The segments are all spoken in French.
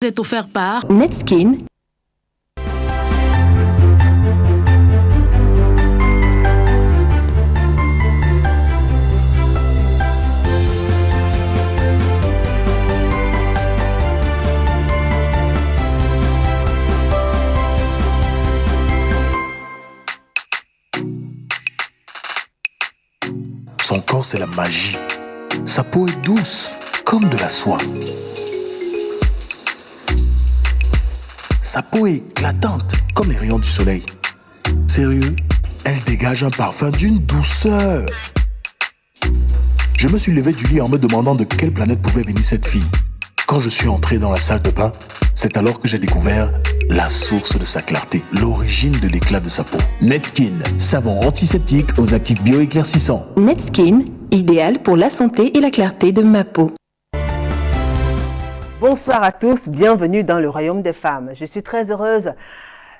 est offert par Netskin. Son corps, c'est la magie. Sa peau est douce, comme de la soie. Sa peau est éclatante, comme les rayons du soleil. Sérieux, elle dégage un parfum d'une douceur. Je me suis levé du lit en me demandant de quelle planète pouvait venir cette fille. Quand je suis entré dans la salle de bain, c'est alors que j'ai découvert la source de sa clarté, l'origine de l'éclat de sa peau. Netskin, savon antiseptique aux actifs bioéclaircissants. Netskin, idéal pour la santé et la clarté de ma peau. Bonsoir à tous, bienvenue dans le Royaume des femmes. Je suis très heureuse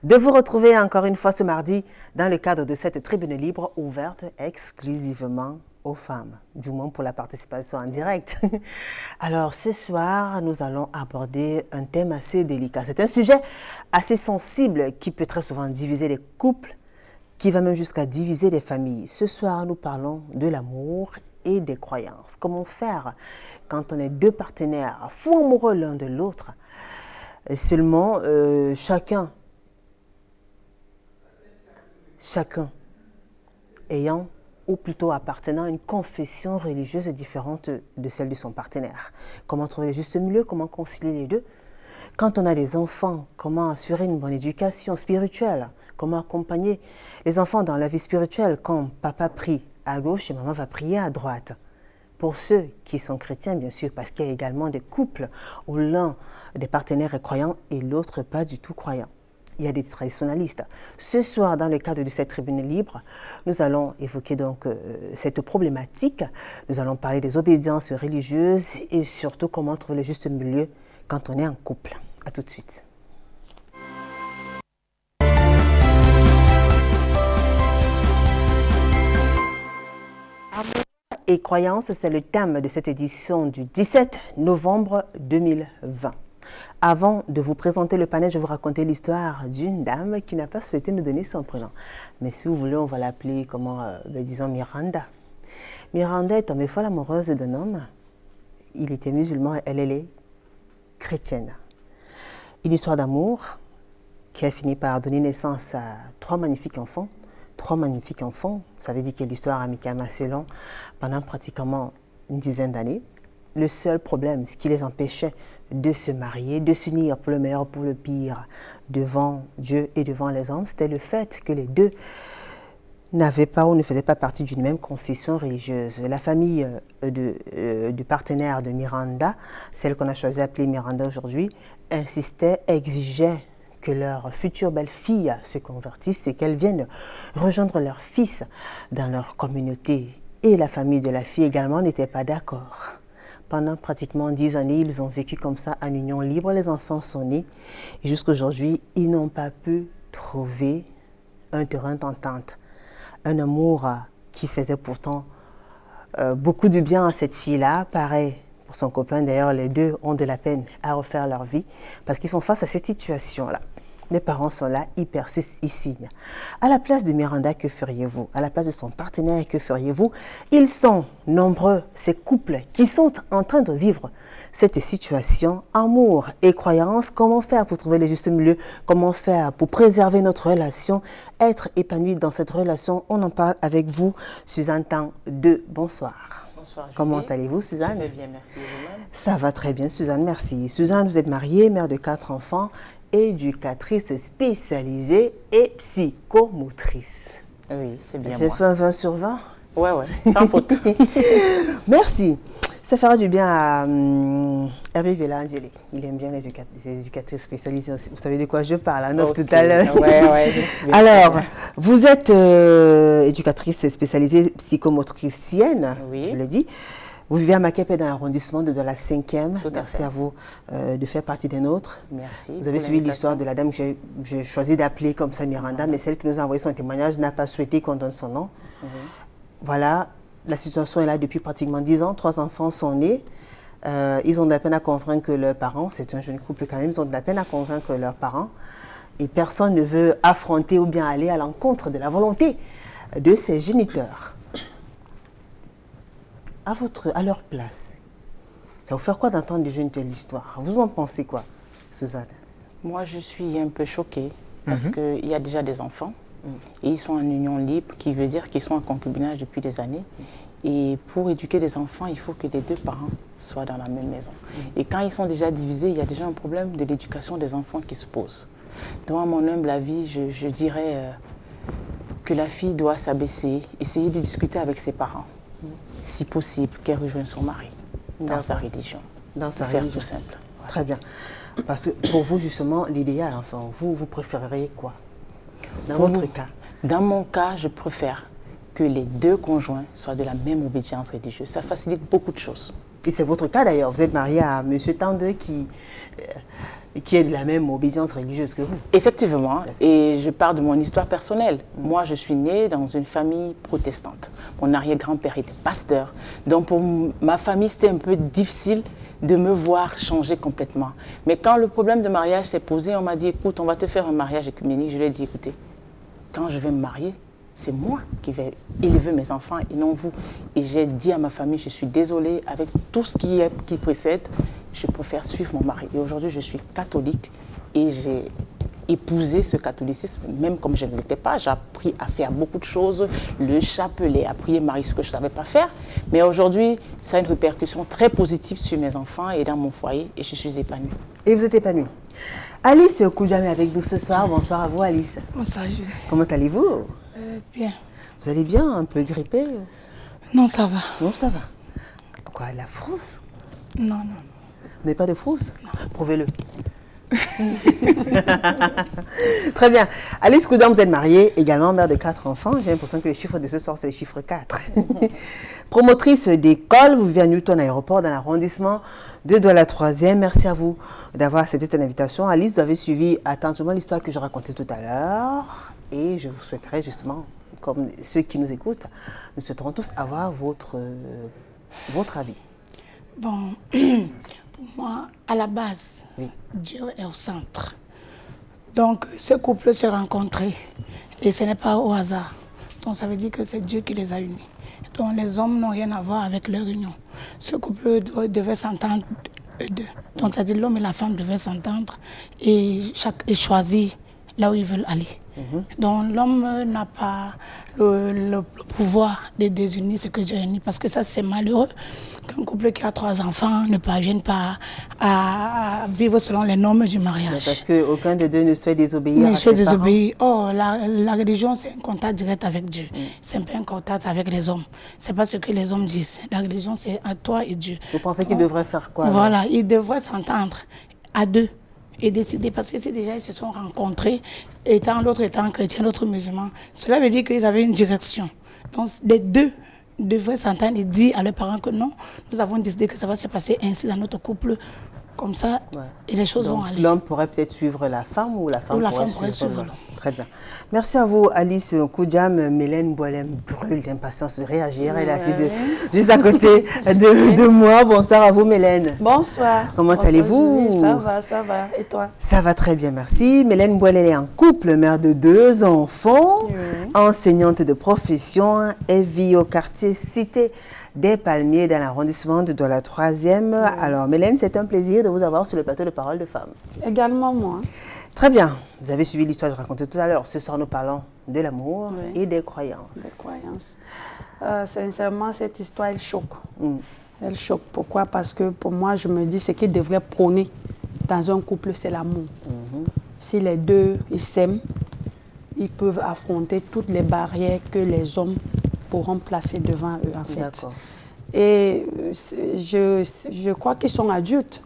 de vous retrouver encore une fois ce mardi dans le cadre de cette tribune libre ouverte exclusivement aux femmes, du moins pour la participation en direct. Alors ce soir, nous allons aborder un thème assez délicat. C'est un sujet assez sensible qui peut très souvent diviser les couples, qui va même jusqu'à diviser les familles. Ce soir, nous parlons de l'amour et des croyances. Comment faire quand on est deux partenaires fous amoureux l'un de l'autre, seulement chacun ayant ou plutôt appartenant à une confession religieuse différente de celle de son partenaire. Comment trouver le juste milieu, comment concilier les deux? Quand on a des enfants, comment assurer une bonne éducation spirituelle? Comment accompagner les enfants dans la vie spirituelle quand papa prie à gauche et maman va prier à droite? Pour ceux qui sont chrétiens, bien sûr, parce qu'il y a également des couples où l'un des partenaires est croyant et l'autre pas du tout croyant. Il y a des traditionalistes. Ce soir, dans le cadre de cette tribune libre, nous allons évoquer donc cette problématique. Nous allons parler des obédiences religieuses et surtout comment trouver le juste milieu quand on est en couple. À tout de suite. Et croyance, c'est le thème de cette édition du 17 novembre 2020. Avant de vous présenter le panel, je vais vous raconter l'histoire d'une dame qui n'a pas souhaité nous donner son prénom. Mais si vous voulez, on va l'appeler, disons Miranda. Miranda est tombée folle amoureuse d'un homme. Il était musulman, elle est chrétienne. Une histoire d'amour qui a fini par donner naissance à trois magnifiques enfants. Trois magnifiques enfants, ça veut dire que l'histoire a mis quand même assez long, pendant pratiquement une dizaine d'années. Le seul problème, ce qui les empêchait de se marier, de s'unir pour le meilleur, pour le pire, devant Dieu et devant les hommes, c'était le fait que les deux n'avaient pas ou ne faisaient pas partie d'une même confession religieuse. La famille du partenaire de Miranda, celle qu'on a choisi d'appeler Miranda aujourd'hui, insistait, exigeait que leur future belle-fille se convertisse et qu'elle vienne rejoindre leur fils dans leur communauté. Et la famille de la fille également n'était pas d'accord. Pendant pratiquement 10 années, ils ont vécu comme ça en union libre. Les enfants sont nés et jusqu'à aujourd'hui, ils n'ont pas pu trouver un terrain d'entente. Un amour qui faisait pourtant beaucoup de bien à cette fille-là. Pareil pour son copain. D'ailleurs, les deux ont de la peine à refaire leur vie parce qu'ils font face à cette situation-là. Les parents sont là, ils persistent, ils signent. À la place de Miranda, que feriez-vous? À la place de son partenaire, que feriez-vous? Ils sont nombreux, ces couples qui sont en train de vivre cette situation. Amour et croyance, comment faire pour trouver le juste milieu? Comment faire pour préserver notre relation? Être épanoui dans cette relation? On en parle avec vous, Suzanne Tang de Bonsoir. Bonsoir, Julie. Comment allez-vous, Suzanne? Très bien, merci. Vous-même? Ça va très bien, Suzanne, merci. Suzanne, vous êtes mariée, mère de 4 enfants, éducatrice spécialisée et psychomotrice. Oui, c'est bien J'ai moi. fait un 20 sur 20. Ouais, sans faute. Merci. Ça fera du bien à Hervé Vella-Angélé. Il aime bien les éducatrices spécialisées aussi. Vous savez de quoi je parle, hein, Okay. tout à l'heure. Ouais. Alors, vous êtes éducatrice spécialisée psychomotricienne, Oui. je l'ai dit. Vous vivez à Makepe dans l'arrondissement de la 5e. Tout à Merci fait. à vous de faire partie des nôtres. Merci. Vous avez pour suivi l'histoire de l'invitation. la dame que j'ai choisi d'appeler comme ça Miranda, mais celle qui nous a envoyé son témoignage n'a pas souhaité qu'on donne son nom. Voilà, la situation est là depuis pratiquement 10 ans. 3 enfants sont nés. Ils ont de la peine à convaincre leurs parents. C'est un jeune couple quand même. Ils ont de la peine à convaincre leurs parents. Et personne ne veut affronter ou bien aller à l'encontre de la volonté de ses géniteurs. À leur place, ça vous fait quoi d'entendre déjà une telle histoire? Vous en pensez quoi, Suzanne? Moi, je suis un peu choquée parce qu'il y a déjà des enfants et ils sont en union libre, qui veut dire qu'ils sont en concubinage depuis des années. Et pour éduquer des enfants, il faut que les deux parents soient dans la même maison. Et quand ils sont déjà divisés, il y a déjà un problème de l'éducation des enfants qui se pose. Dans mon humble avis, je dirais que la fille doit s'abaisser, essayer de discuter avec ses parents. Si possible, qu'elle rejoigne son mari dans sa religion. Dans sa faire religion. tout simple. Voilà. Très bien. Parce que pour vous, justement, l'idéal, enfin, vous préféreriez quoi? Dans votre cas? Dans mon cas, je préfère que les deux conjoints soient de la même obédience religieuse. Ça facilite beaucoup de choses. Et c'est votre cas d'ailleurs. Vous êtes marié à M. Tandeux qui est de la même obédience religieuse que vous. Effectivement, et je parle de mon histoire personnelle. Moi, je suis née dans une famille protestante. Mon arrière-grand-père était pasteur. Donc, pour ma famille, c'était un peu difficile de me voir changer complètement. Mais quand le problème de mariage s'est posé, on m'a dit, écoute, on va te faire un mariage œcuménique. Je lui ai dit, écoutez, quand je vais me marier, c'est moi qui vais élever mes enfants et non vous. Et j'ai dit à ma famille, je suis désolée, avec tout ce qui précède, je préfère suivre mon mari. Et aujourd'hui, je suis catholique et j'ai épousé ce catholicisme, même comme je ne l'étais pas. J'ai appris à faire beaucoup de choses, le chapelet, à prier Marie, ce que je ne savais pas faire. Mais aujourd'hui, ça a une répercussion très positive sur mes enfants et dans mon foyer et je suis épanouie. Et vous êtes épanouie. Alice Koudjame est avec nous ce soir. Bonsoir à vous, Alice. Bonsoir, Julie. Comment allez-vous? Bien. Vous allez bien? Un peu grippé? Non, ça va. Non, ça va. Quoi, la frousse? Non, non. Vous n'avez pas de frousse? Prouvez-le. Très bien. Alice Koudjame, vous êtes mariée, également mère de 4 enfants. J'ai l'impression que le chiffre de ce soir, c'est le chiffre 4. Promotrice d'école, vous vivez à Newton Aéroport, dans l'arrondissement de Douala 3e. Merci à vous d'avoir accepté cette invitation. Alice, vous avez suivi attentivement l'histoire que je racontais tout à l'heure. Et je vous souhaiterais justement, comme ceux qui nous écoutent, nous souhaiterons tous avoir votre avis. Bon, pour moi, à la base, Oui. Dieu est au centre. Donc, ce couple s'est rencontré et ce n'est pas au hasard. Donc, ça veut dire que c'est Dieu qui les a unis. Donc, les hommes n'ont rien à voir avec leur union. Ce couple devait s'entendre eux deux. Donc, c'est-à-dire l'homme et la femme devaient s'entendre et choisir là où ils veulent aller. Donc l'homme n'a pas le pouvoir de désunir ce que Dieu a uni, parce que ça c'est malheureux qu'un couple qui a 3 enfants ne parvienne pas à vivre selon les normes du mariage. Parce qu'aucun des deux ne souhaite désobéir Ne à souhaite ses parents. désobéir. Oh, la religion c'est un contact direct avec Dieu. C'est pas un contact avec les hommes. C'est pas ce que les hommes disent. La religion c'est à toi et Dieu. Vous pensez qu'il devrait faire quoi? Voilà, ils devraient s'entendre à deux et décider, parce que si déjà ils se sont rencontrés, l'autre étant chrétien, l'autre musulman, cela veut dire qu'ils avaient une direction. Donc les deux devraient s'entendre et dire à leurs parents que non, nous avons décidé que ça va se passer ainsi dans notre couple, comme ça, et les choses vont aller. L'homme pourrait peut-être suivre la femme ou la femme pourrait suivre l'homme. l'homme. Très bien. Merci à vous, Alice Koudjame. Mélène Boilem brûle d'impatience de réagir. Elle est assise juste à côté de moi. Bonsoir à vous, Mélène. Bonsoir. Comment Bonsoir, allez-vous? Julie. Ça va, ça va. Et toi? Ça va très bien, merci. Mélène Boilem est en couple, mère de 2 enfants, enseignante de profession. Elle vit au quartier Cité des Palmiers dans l'arrondissement de Douala 3e. Alors, Mélène, c'est un plaisir de vous avoir sur le plateau de Parole de Femmes. Également moi. Très bien. Vous avez suivi l'histoire que je racontais tout à l'heure. Ce soir, nous parlons de l'amour et des croyances. Les croyances. Sincèrement, cette histoire, elle choque. Elle choque. Pourquoi? Parce que pour moi, je me dis ce qu'il devrait prôner dans un couple, c'est l'amour. Si les deux, ils s'aiment, ils peuvent affronter toutes les barrières que les hommes pourront placer devant eux, en fait. D'accord. Et je crois qu'ils sont adultes.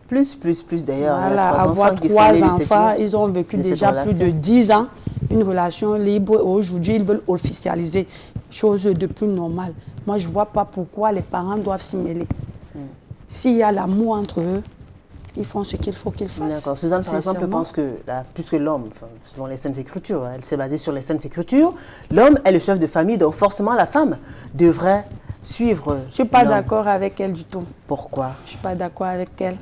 Plus d'ailleurs. Voilà, avoir 3 enfants, ils ont vécu déjà plus de 10 ans, une relation libre. Aujourd'hui, ils veulent officialiser, chose de plus normale. Moi, je ne vois pas pourquoi les parents doivent s'y mêler. S'il y a l'amour entre eux, ils font ce qu'il faut qu'ils fassent. D'accord. Suzanne, par exemple, pense que, plus que l'homme, selon les Saintes Écritures, elle s'est basée sur les Saintes Écritures, l'homme est le chef de famille, donc forcément la femme devrait suivre. Je ne suis pas d'accord avec elle du tout. Pourquoi? Je ne suis pas d'accord avec elle.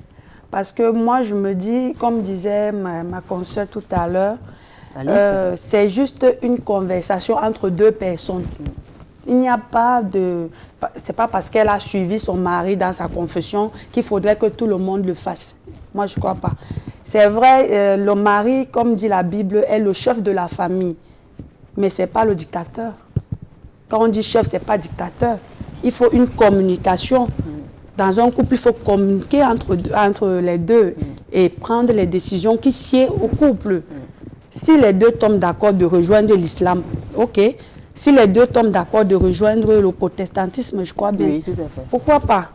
Parce que moi, je me dis, comme disait ma consoeur tout à l'heure, c'est juste une conversation entre deux personnes. Il n'y a pas de... C'est pas parce qu'elle a suivi son mari dans sa confession qu'il faudrait que tout le monde le fasse. Moi, je ne crois pas. C'est vrai, le mari, comme dit la Bible, est le chef de la famille. Mais ce n'est pas le dictateur. Quand on dit chef, ce n'est pas dictateur. Il faut une communication. Dans un couple, il faut communiquer entre les deux et prendre les décisions qui sied au couple. Si les deux tombent d'accord de rejoindre l'islam, ok. Si les deux tombent d'accord de rejoindre le protestantisme, je crois bien. Oui, tout à fait. Pourquoi pas?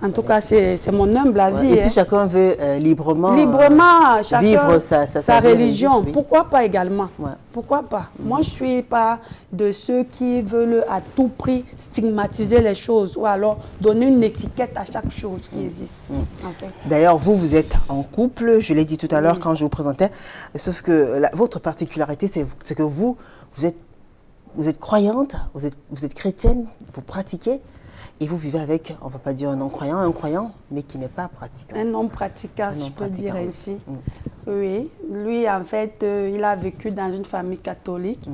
En tout cas, c'est mon humble avis. Et si chacun veut librement vivre sa religion, oui. Pourquoi pas également? Ouais. Pourquoi pas? Moi, je ne suis pas de ceux qui veulent à tout prix stigmatiser les choses ou alors donner une étiquette à chaque chose qui existe. En fait. D'ailleurs, vous êtes en couple, je l'ai dit tout à l'heure quand je vous présentais, sauf que votre particularité, c'est que vous êtes croyante, vous êtes chrétienne, vous pratiquez. Et vous vivez avec, on ne va pas dire un non-croyant, un croyant, mais qui n'est pas pratiquant. Un non-pratiquant, si je peux dire ainsi. Oui, lui, en fait, il a vécu dans une famille catholique,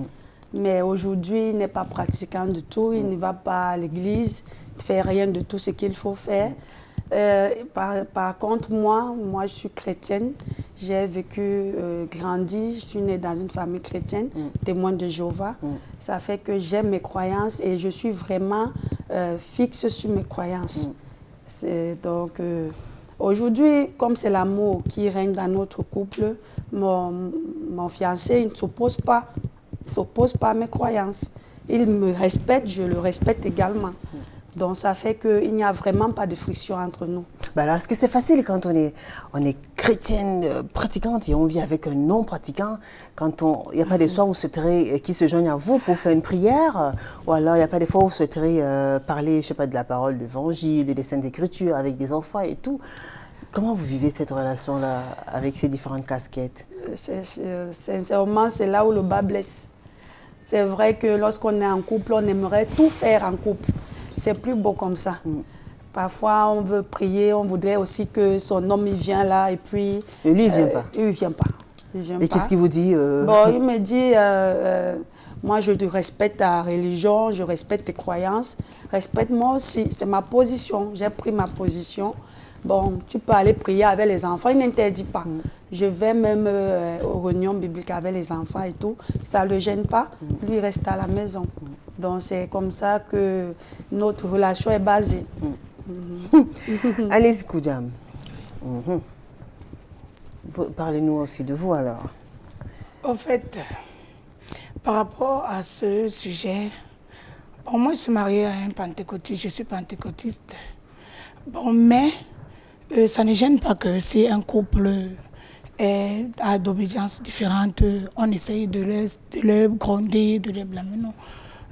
mais aujourd'hui, il n'est pas pratiquant du tout. Il ne va pas à l'église, il ne fait rien de tout ce qu'il faut faire. Par contre, moi, je suis chrétienne. J'ai vécu, grandi, je suis née dans une famille chrétienne, témoin de Jéhovah. Ça fait que j'aime mes croyances et je suis vraiment fixe sur mes croyances. Donc, aujourd'hui, comme c'est l'amour qui règne dans notre couple, mon fiancé il ne s'oppose pas à mes croyances. Il me respecte, je le respecte également. Donc, ça fait qu'il n'y a vraiment pas de friction entre nous. Bah alors, est-ce que c'est facile quand on est chrétienne pratiquante et on vit avec un non-pratiquant, quand il n'y a pas des soirs où vous souhaiterez qui se joignent à vous pour faire une prière, ou alors il n'y a pas des fois où vous souhaiterez parler, je sais pas, de la parole, de l'évangile, des Saintes Écritures avec des enfants et tout. Comment vous vivez cette relation-là avec ces différentes casquettes? Sincèrement, c'est là où le bas blesse. C'est vrai que lorsqu'on est en couple, on aimerait tout faire en couple. C'est plus beau comme ça. Parfois, on veut prier, on voudrait aussi que son homme il vient là et puis... Et lui, il ne vient pas? Il ne vient pas. Et qu'est-ce qu'il vous dit Bon, il me dit, moi je te respecte ta religion, je respecte tes croyances, respecte-moi aussi, c'est ma position, j'ai pris ma position. Bon, tu peux aller prier avec les enfants, il n'interdit pas. Je vais même aux réunions bibliques avec les enfants et tout, ça ne le gêne pas, lui il reste à la maison. Donc c'est comme ça que notre relation est basée. Allez, Koudjam. Parlez-nous aussi de vous alors. En fait, par rapport à ce sujet, bon, moi je suis mariée à un pentecôtiste, je suis pentecôtiste. Bon, mais ça ne gêne pas que si un couple a d'obédiences différentes, on essaye de les gronder, de les blâmer. Non.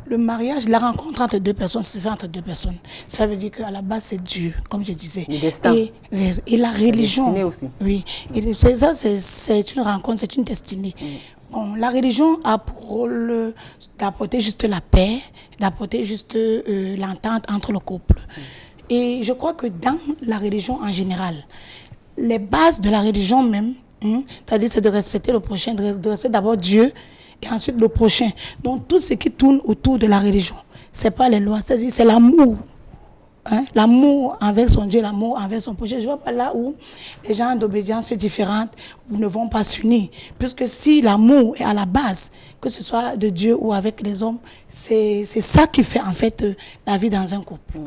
Le mariage, la rencontre entre deux personnes, se fait entre deux personnes. Ça veut dire qu'à la base, c'est Dieu, comme je disais. Le destin. Et la religion. La destinée aussi. Oui. Et ça, c'est une rencontre, c'est une destinée. Bon, la religion a pour rôle d'apporter juste la paix, d'apporter juste l'entente entre le couple. Et je crois que dans la religion en général, les bases de la religion même, c'est-à-dire c'est de respecter le prochain, de respecter d'abord Dieu, et ensuite le prochain. Donc tout ce qui tourne autour de la religion, ce n'est pas les lois, c'est-à-dire c'est l'amour. L'amour envers son Dieu, l'amour envers son prochain. Je ne vois pas là où les gens d'obédience différentes ne vont pas s'unir. Puisque si l'amour est à la base, que ce soit de Dieu ou avec les hommes, c'est ça qui fait en fait la vie dans un couple.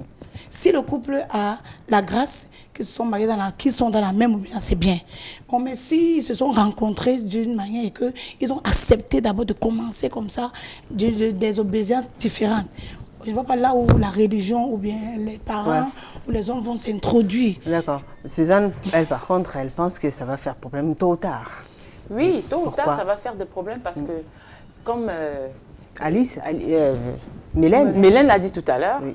Si le couple a la grâce, qu'ils se sont mariés qui sont dans la même obédience, c'est bien. Bon, mais s'ils se sont rencontrés d'une manière et qu'ils ont accepté d'abord de commencer comme ça, des obédiences différentes, je ne vois pas là où la religion ou bien les parents ou les hommes vont s'introduire. D'accord. Suzanne, elle, par contre, elle pense que ça va faire problème tôt ou tard. Oui, tôt ou Pourquoi? tard, ça va faire des problèmes parce que, comme Alice, Mylène l'a dit tout à l'heure, oui.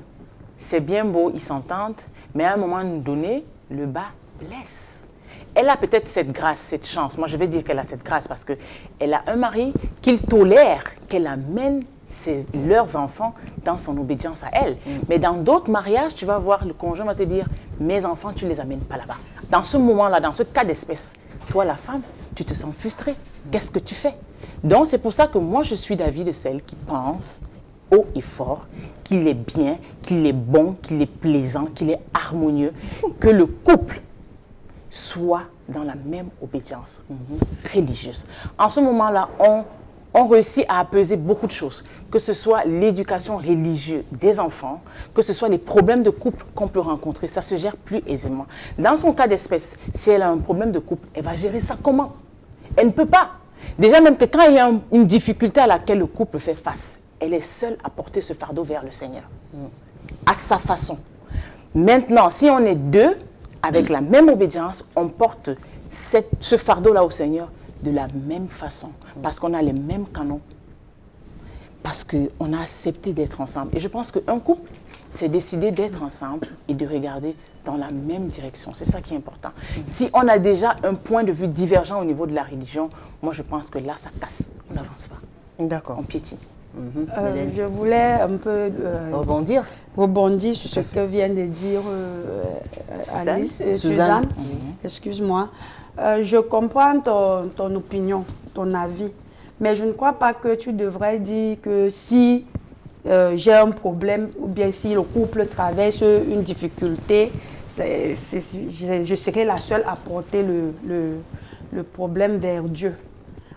C'est bien beau, ils s'entendent, mais à un moment donné, le bas blesse. Elle a peut-être cette grâce, cette chance. Moi, je vais dire qu'elle a cette grâce parce qu'elle a un mari qu'il tolère, qu'elle amène c'est leurs enfants dans son obédience à elle. Mais dans d'autres mariages, tu vas voir, le conjoint va te dire, mes enfants, tu ne les amènes pas là-bas. Dans ce moment-là, dans ce cas d'espèce, toi, la femme, tu te sens frustrée. Qu'est-ce que tu fais? Donc, c'est pour ça que moi, je suis d'avis de celle qui pense haut et fort qu'il est bien, qu'il est bon, qu'il est plaisant, qu'il est harmonieux, que le couple soit dans la même obédience religieuse. En ce moment-là, on réussit à apaiser beaucoup de choses, que ce soit l'éducation religieuse des enfants, que ce soit les problèmes de couple qu'on peut rencontrer, ça se gère plus aisément. Dans son cas d'espèce, si elle a un problème de couple, elle va gérer ça comment? Elle ne peut pas. Déjà, même que quand il y a une difficulté à laquelle le couple fait face, elle est seule à porter ce fardeau vers le Seigneur, à sa façon. Maintenant, si on est deux, avec la même obédience, on porte ce fardeau-là au Seigneur de la même façon, parce qu'on a les mêmes canons, parce qu'on a accepté d'être ensemble. Et je pense qu'un couple, c'est décider d'être ensemble et de regarder dans la même direction. C'est ça qui est important. Si on a déjà un point de vue divergent au niveau de la religion, moi je pense que là, ça casse. On n'avance pas. D'accord. On piétine. Je voulais un peu rebondir sur ce que vient de dire Suzanne. Excuse-moi. Je comprends ton opinion, ton avis, mais je ne crois pas que tu devrais dire que si j'ai un problème ou bien si le couple traverse une difficulté, je serai la seule à porter le problème vers Dieu.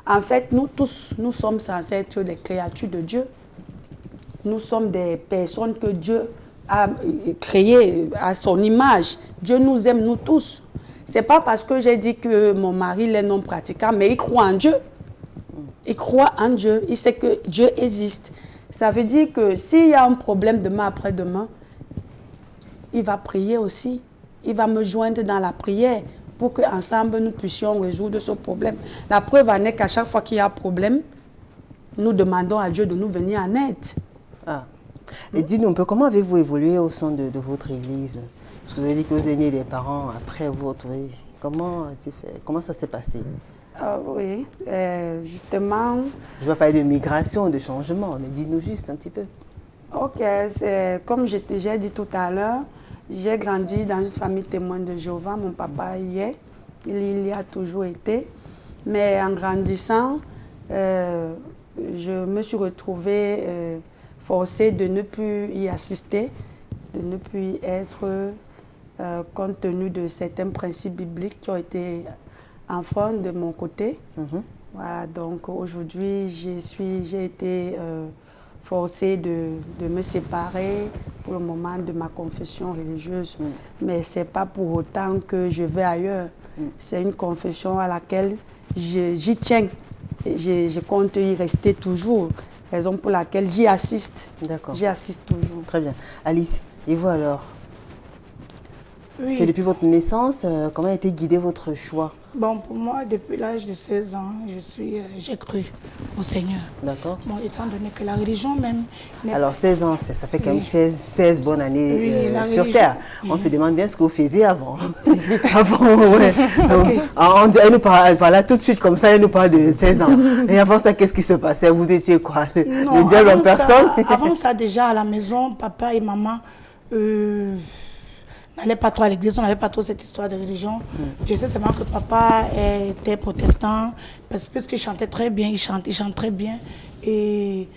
En fait, nous tous, nous sommes censés être des créatures de Dieu. Nous sommes des personnes que Dieu a créées à son image. Dieu nous aime, nous tous. Ce n'est pas parce que j'ai dit que mon mari est non pratiquant, mais il croit en Dieu. Il croit en Dieu. Il sait que Dieu existe. Ça veut dire que s'il y a un problème demain après-demain, il va prier aussi. Il va me joindre dans la prière pour qu'ensemble nous puissions résoudre ce problème. La preuve en est qu'à chaque fois qu'il y a un problème, nous demandons à Dieu de nous venir en aide. Ah. Et dis-nous un peu, comment avez-vous évolué au sein de votre église? Parce que vous avez dit que vous aimiez des parents après votre... Oui. Comment ça s'est passé? Oui, justement... Je ne vais pas parler de migration, de changement, mais dis-nous juste un petit peu. Ok, comme j'ai dit tout à l'heure, j'ai grandi dans une famille témoin de Jéhovah. Mon papa y est, il y a toujours été. Mais en grandissant, je me suis retrouvée forcée de ne plus y assister, de ne plus être, compte tenu de certains principes bibliques qui ont été enfreints de mon côté. Voilà, donc aujourd'hui, j'ai été forcée de me séparer pour le moment de ma confession religieuse. Mais ce n'est pas pour autant que je vais ailleurs. C'est une confession à laquelle j'y tiens. Je compte y rester toujours. Raison pour laquelle j'y assiste. D'accord. J'y assiste toujours. Très bien. Alice, et vous alors? Oui. C'est depuis votre naissance, comment a été guidé votre choix? Bon, pour moi, depuis l'âge de 16 ans, j'ai cru au Seigneur. D'accord. Bon, étant donné que la religion même... Alors, 16 ans, ça fait quand même 16 bonnes années sur religion. Terre. On se demande bien ce que vous faisiez avant. Avant, ouais. Elle nous parle, voilà, tout de suite, comme ça, elle nous parle de 16 ans. Et avant ça, qu'est-ce qui se passait? Vous étiez quoi? Le diable en personne? Avant ça, déjà, à la maison, papa et maman... n'allait pas trop à l'église, on n'avait pas trop cette histoire de religion. Je sais seulement que papa était protestant, parce qu'il chantait très bien, il chante très bien. Et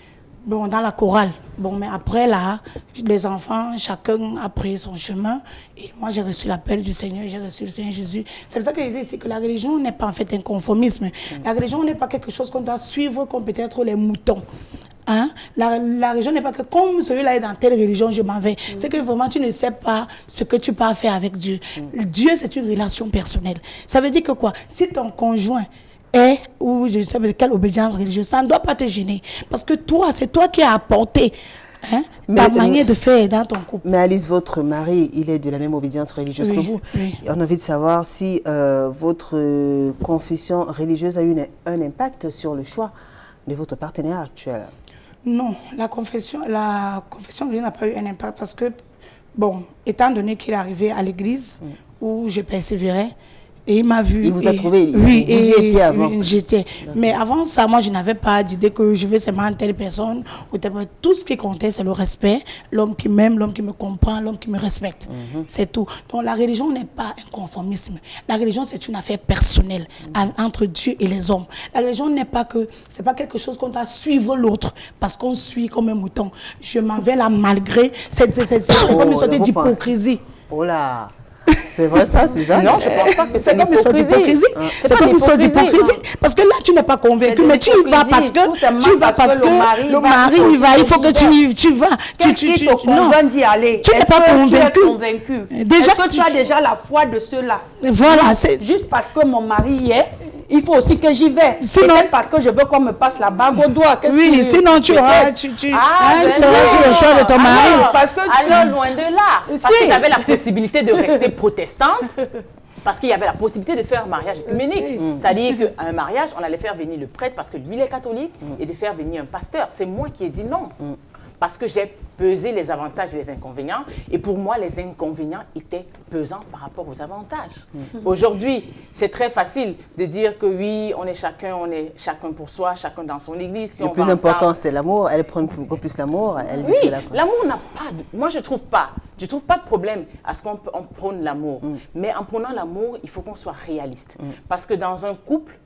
bon, dans la chorale. Bon, mais après là, les enfants, chacun a pris son chemin. Et moi, j'ai reçu l'appel du Seigneur, j'ai reçu le Seigneur Jésus. C'est pour ça que je disais ici que la religion n'est pas en fait un conformisme. La religion n'est pas quelque chose qu'on doit suivre comme peut-être les moutons. Hein? La religion n'est pas que comme celui-là est dans telle religion, je m'en vais. C'est que vraiment tu ne sais pas ce que tu peux faire avec Dieu. Dieu, c'est une relation personnelle. Ça veut dire que quoi? Si ton conjoint est, ou je ne sais pas de quelle obédience religieuse, ça ne doit pas te gêner. Parce que toi, c'est toi qui as apporté ta manière de faire dans ton couple. Mais Alice, votre mari, il est de la même obédience religieuse que vous. Oui. On a envie de savoir si votre confession religieuse a eu un impact sur le choix de votre partenaire actuel. Non, la confession religieuse n'a pas eu un impact parce que, bon, étant donné qu'il est arrivé à l'église où je persévérais, Et il m'a vu. Il vous a trouvé. Oui, vous y étiez avant. J'étais. Mais avant ça, moi, je n'avais pas d'idée que je veux seulement telle personne. Ou tout ce qui comptait, c'est le respect. L'homme qui m'aime, l'homme qui me comprend, l'homme qui me respecte. C'est tout. Donc, la religion n'est pas un conformisme. La religion, c'est une affaire personnelle entre Dieu et les hommes. La religion n'est pas que, c'est pas quelque chose qu'on doit suivre l'autre parce qu'on suit comme un mouton. Je m'en vais là malgré, c'est comme une sorte d'hypocrisie. Oh là, c'est vrai ça, Suzanne? Non, je ne pense pas que c'est comme une sorte d'hypocrisie. C'est comme une sorte d'hypocrisie. Parce que là, tu n'es pas convaincu, mais tu y vas parce que le mari y va. Il faut que tu vas. Qu'est-ce qui te convainc d'y aller? Tu n'es pas convaincu. Est-ce que tu as déjà la foi de cela? Voilà. Juste parce que mon mari y est, il faut aussi que j'y vais. Peut-être parce que je veux qu'on me passe la bague au doigt. Oui, sinon tu seras sur le choix de ton mari. Alors, loin de là. Parce que j'avais la possibilité de rester protestante. Parce qu'il y avait la possibilité de faire un mariage œcuménique. C'est-à-dire qu'à un mariage, on allait faire venir le prêtre parce que lui, il est catholique, et de faire venir un pasteur. C'est moi qui ai dit non. Parce que j'ai pesé les avantages et les inconvénients. Et pour moi, les inconvénients étaient pesants par rapport aux avantages. Aujourd'hui, c'est très facile de dire que oui, on est chacun pour soi, chacun dans son église. Si le plus important, c'est l'amour. Elle prend beaucoup plus l'amour. Oui, l'amour n'a pas... Moi, je trouve pas de problème à ce qu'on prône l'amour. Mais en prônant l'amour, il faut qu'on soit réaliste. Parce que dans un couple,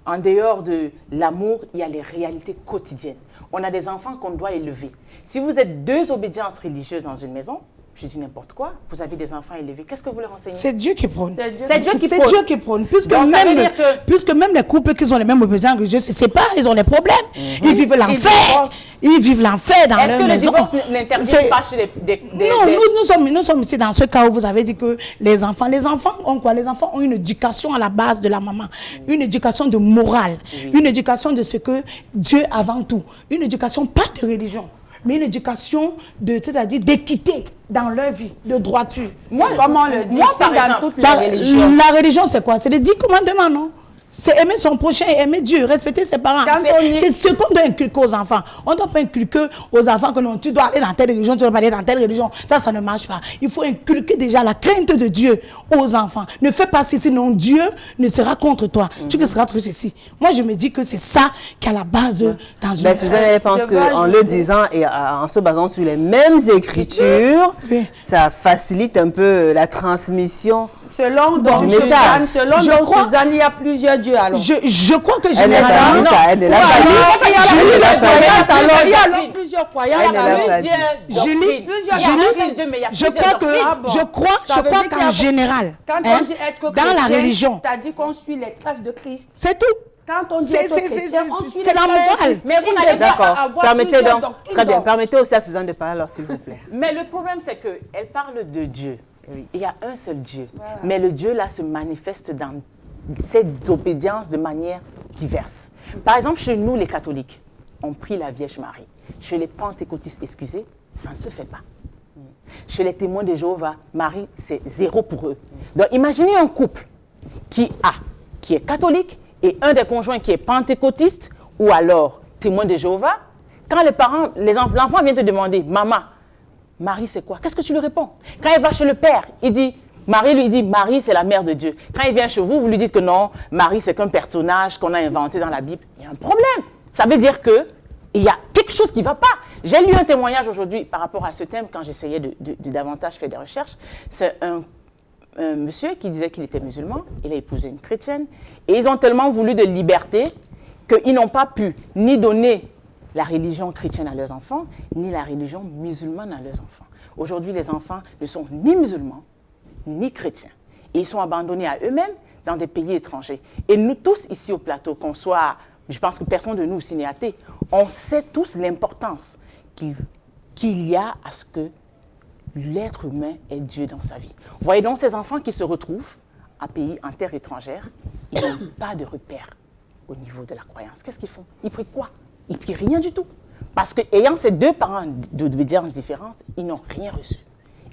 en dehors de l'amour, il y a les réalités quotidiennes. On a des enfants qu'on doit élever. Si vous êtes deux obédiences religieuses dans une maison, je dis n'importe quoi, vous avez des enfants élevés, qu'est-ce que vous leur enseignez? C'est Dieu qui prône. C'est Dieu qui prône. Puisque même les couples qui ont les mêmes obédiences religieuses se séparent, ils ont des problèmes. Ils vivent l'enfer. Ils vivent l'enfer dans leur maison. Est-ce que le divorce n'interdit pas chez Non, nous sommes ici dans ce cas où vous avez dit que les enfants ont quoi? Les enfants ont une éducation à la base de la maman. Une éducation de morale. Une éducation de ce que Dieu avant tout. Une éducation pas de religion, mais une éducation c'est-à-dire d'équité dans leur vie, de droiture. Comment le dit dans toutes les religions? La religion, c'est quoi? C'est les 10 commandements, non? C'est aimer son prochain et aimer Dieu, respecter ses parents. C'est ce qu'on doit inculquer aux enfants. On ne doit pas inculquer aux enfants que non, tu dois aller dans telle religion, tu dois pas aller dans telle religion. Ça ne marche pas. Il faut inculquer déjà la crainte de Dieu aux enfants. Ne fais pas ceci, sinon Dieu ne sera contre toi. Tu seras contre ceci. Moi, je me dis que c'est ça qui est à la base dans une... Suzanne, elle pense qu'en le disant et en se basant sur les mêmes écritures, ça facilite un peu la transmission du message. Selon Suzanne, il y a plusieurs dieux. Alors. Je crois que généralement... Il y a plusieurs croyants. Je crois qu'en général, dans la religion, tu as dit qu'on suit les traces de Christ. C'est tout. Quand on dit c'est la morale. Mais vous n'allez pas avoir permettez donc, très bien, permettez aussi à Suzanne de parler alors, s'il vous plaît. Mais le problème, c'est qu'elle parle de Dieu. Il y a un seul Dieu. Mais le Dieu, là, se manifeste dans cette obédience de manière diverse. Par exemple, chez nous, les catholiques, on prie la Vierge Marie. Chez les pentecôtistes, excusez, ça ne se fait pas. Chez les témoins de Jéhovah, Marie, c'est 0 pour eux. Donc, imaginez un couple qui est catholique et un des conjoints qui est pentecôtiste ou alors témoin de Jéhovah. Quand l'enfant vient te demander, maman, Marie, c'est quoi? Qu'est-ce que tu lui réponds? Quand il va chez le père, Marie lui dit, Marie, c'est la mère de Dieu. Quand il vient chez vous, vous lui dites que non, Marie, c'est qu'un personnage qu'on a inventé dans la Bible. Il y a un problème. Ça veut dire qu'il y a quelque chose qui ne va pas. J'ai lu un témoignage aujourd'hui par rapport à ce thème quand j'essayais de davantage faire des recherches. C'est un monsieur qui disait qu'il était musulman. Il a épousé une chrétienne. Et ils ont tellement voulu de liberté qu'ils n'ont pas pu ni donner la religion chrétienne à leurs enfants, ni la religion musulmane à leurs enfants. Aujourd'hui, les enfants ne sont ni musulmans, ni chrétiens. Et ils sont abandonnés à eux-mêmes dans des pays étrangers. Et nous tous ici au plateau, qu'on soit, je pense que personne de nous ici n'est athée, on sait tous l'importance qu'il y a à ce que l'être humain ait Dieu dans sa vie. Voyez donc ces enfants qui se retrouvent en terre étrangère, ils n'ont pas de repère au niveau de la croyance. Qu'est-ce qu'ils font? Ils prient quoi? Ils prient rien du tout. Parce qu'ayant ces deux parents d'obédience différentes, ils n'ont rien reçu.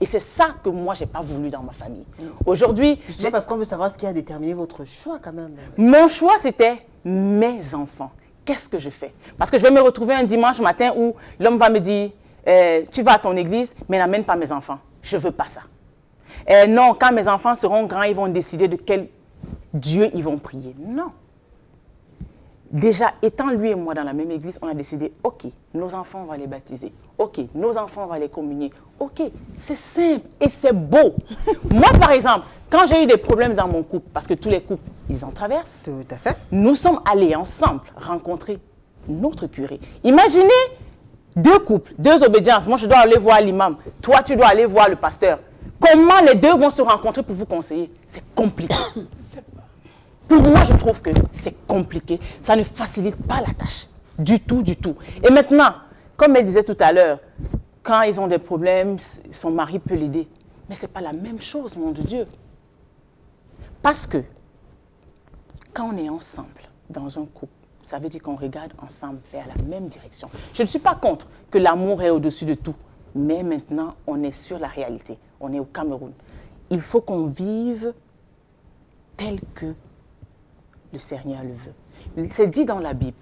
Et c'est ça que moi, je n'ai pas voulu dans ma famille. Aujourd'hui... Parce qu'on veut savoir ce qui a déterminé votre choix quand même. Mon choix, c'était mes enfants. Qu'est-ce que je fais? Parce que je vais me retrouver un dimanche matin où l'homme va me dire, tu vas à ton église, mais n'amène pas mes enfants. Je ne veux pas ça. Non, quand mes enfants seront grands, ils vont décider de quelle Dieu, ils vont prier. Non. Déjà, étant lui et moi dans la même église, on a décidé, ok, nos enfants, on va les baptiser. Ok, nos enfants, on va les communier. Ok, c'est simple et c'est beau. Moi, par exemple, quand j'ai eu des problèmes dans mon couple, parce que tous les couples, ils en traversent. Tout à fait. Nous sommes allés ensemble rencontrer notre curé. Imaginez 2 couples, 2 obédiences. Moi, je dois aller voir l'imam. Toi, tu dois aller voir le pasteur. Comment les 2 vont se rencontrer pour vous conseiller? C'est compliqué. Pour moi, je trouve que c'est compliqué. Ça ne facilite pas la tâche. Du tout, du tout. Et maintenant, comme elle disait tout à l'heure, quand ils ont des problèmes, son mari peut l'aider. Mais ce n'est pas la même chose, mon Dieu. Parce que quand on est ensemble dans un couple, ça veut dire qu'on regarde ensemble vers la même direction. Je ne suis pas contre que l'amour est au-dessus de tout. Mais maintenant, on est sur la réalité. On est au Cameroun. Il faut qu'on vive tel que le Seigneur le veut. C'est dit dans la Bible,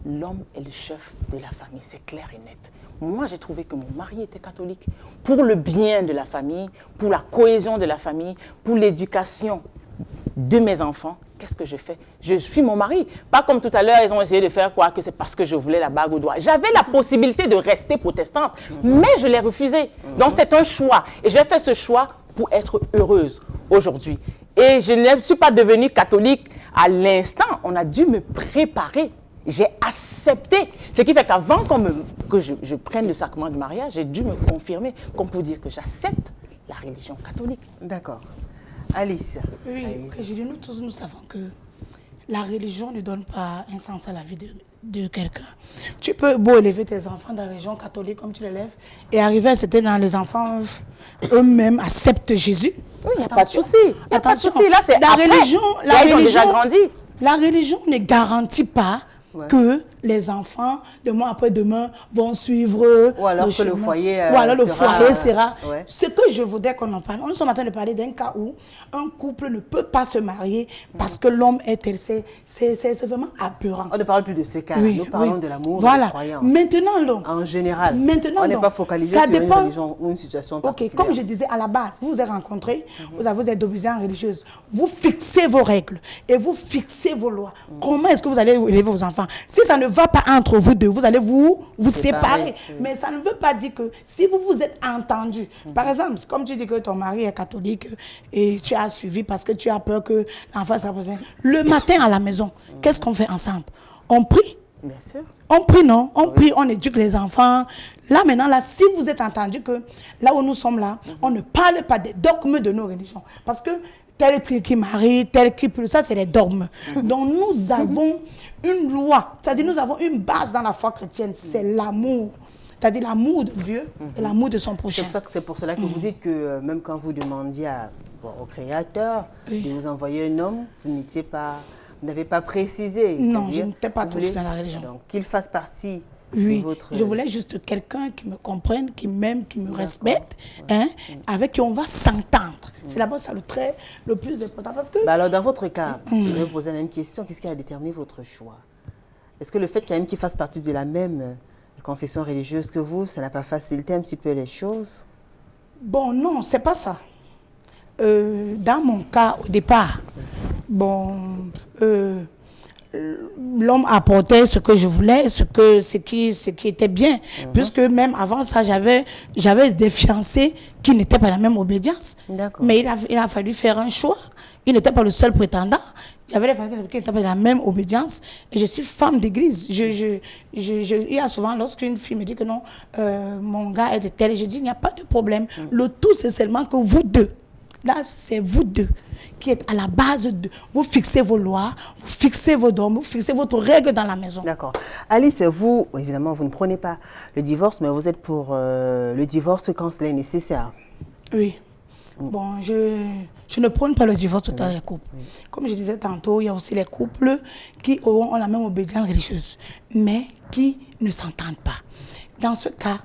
l'homme est le chef de la famille, c'est clair et net. Moi, j'ai trouvé que mon mari était catholique pour le bien de la famille, pour la cohésion de la famille, pour l'éducation de mes enfants. Qu'est-ce que je fais? Je suis mon mari. Pas comme tout à l'heure, ils ont essayé de faire quoi, que c'est parce que je voulais la bague au doigt. J'avais la possibilité de rester protestante, mais je l'ai refusé. Donc, c'est un choix. Et j'ai fait ce choix pour être heureuse aujourd'hui. Et je ne suis pas devenue catholique à l'instant. On a dû me préparer. J'ai accepté. Ce qui fait qu'avant que je prenne le sacrement du mariage, j'ai dû me confirmer, comme pour dire que j'accepte la religion catholique. D'accord. Alice. Oui, Julie, nous tous, nous savons que la religion ne donne pas un sens à la vie de quelqu'un. Tu peux beau élever tes enfants dans la religion catholique comme tu l'élèves et arriver à c'était dans les enfants eux-mêmes acceptent Jésus. Oui, il n'y a pas de souci. Il n'y a pas de souci. Là, c'est la après. religion. Là, ils ont déjà grandi. La religion ne garantit pas que les enfants, de mois après demain, vont suivre ou alors le que chemin. le foyer ou alors le foyer sera. Ouais. Ce que je voudrais qu'on en parle, nous sommes en train de parler d'un cas où un couple ne peut pas se marier parce que l'homme est tel. C'est vraiment aberrant. On ne parle plus de ce cas. Nous parlons de l'amour, de la croyance. Maintenant, en général, maintenant, on n'est pas focalisé sur une religion ou une situation particulière. Comme je disais à la base, vous vous êtes rencontrés, vous êtes d'obédience religieuse. Vous fixez vos règles et vous fixez vos lois. Comment est-ce que vous allez élever vos enfants? Si ça ne va pas entre vous deux, vous allez vous séparer. Mais ça ne veut pas dire que si vous vous êtes entendus, par exemple, comme tu dis que ton mari est catholique et tu as suivi parce que tu as peur que l'enfant soit posé. Le matin à la maison, qu'est-ce qu'on fait ensemble? On prie. Bien sûr. On prie, non? On prie, on éduque les enfants. Là, maintenant, là, si vous êtes entendu que là où nous sommes là, on ne parle pas des dogmes de nos religions. Parce que tel prix qui marie, tel qui plus, ça, c'est les dogmes. Donc, nous avons une loi, c'est-à-dire nous avons une base dans la foi chrétienne, c'est l'amour. C'est-à-dire l'amour de Dieu et l'amour de son prochain. C'est pour cela que vous dites que même quand vous demandiez au Créateur de vous envoyer un homme, vous n'avez pas précisé. Non, je n'étais pas touchée dans la religion. Donc, qu'il fasse partie de votre... Je voulais juste quelqu'un qui me comprenne, qui m'aime, qui me respecte, avec qui on va s'entendre. C'est d'abord ça le plus important. Parce que... alors, dans votre cas, je vais vous poser la même question. Qu'est-ce qui a déterminé votre choix? Est-ce que le fait qu'il y ait qu'il fasse partie de la même confession religieuse que vous, ça n'a pas facilité un petit peu les choses? Bon, non, c'est pas ça. Dans mon cas, au départ, l'homme apportait ce que je voulais, ce qui était bien. Puisque même avant ça, j'avais des fiancés qui n'étaient pas de la même obédience. Mais il a fallu faire un choix. Il n'était pas le seul prétendant. J'avais des fiancés qui n'étaient pas de la même obédience. Et je suis femme d'église. Il y a souvent, lorsqu'une fille me dit que non, mon gars est de tel, je dis, il n'y a pas de problème. Le tout, c'est seulement que vous deux, là, c'est vous deux qui êtes à la base de... Vous fixez vos lois, vous fixez vos dogmes, vous fixez votre règle dans la maison. D'accord. Alice, vous, évidemment, vous ne prenez pas le divorce, mais vous êtes pour le divorce quand cela est nécessaire. Oui. Bon, je ne prône pas le divorce tout dans les couples. Comme je disais tantôt, il y a aussi les couples qui ont la même obédience religieuse, mais qui ne s'entendent pas. Dans ce cas,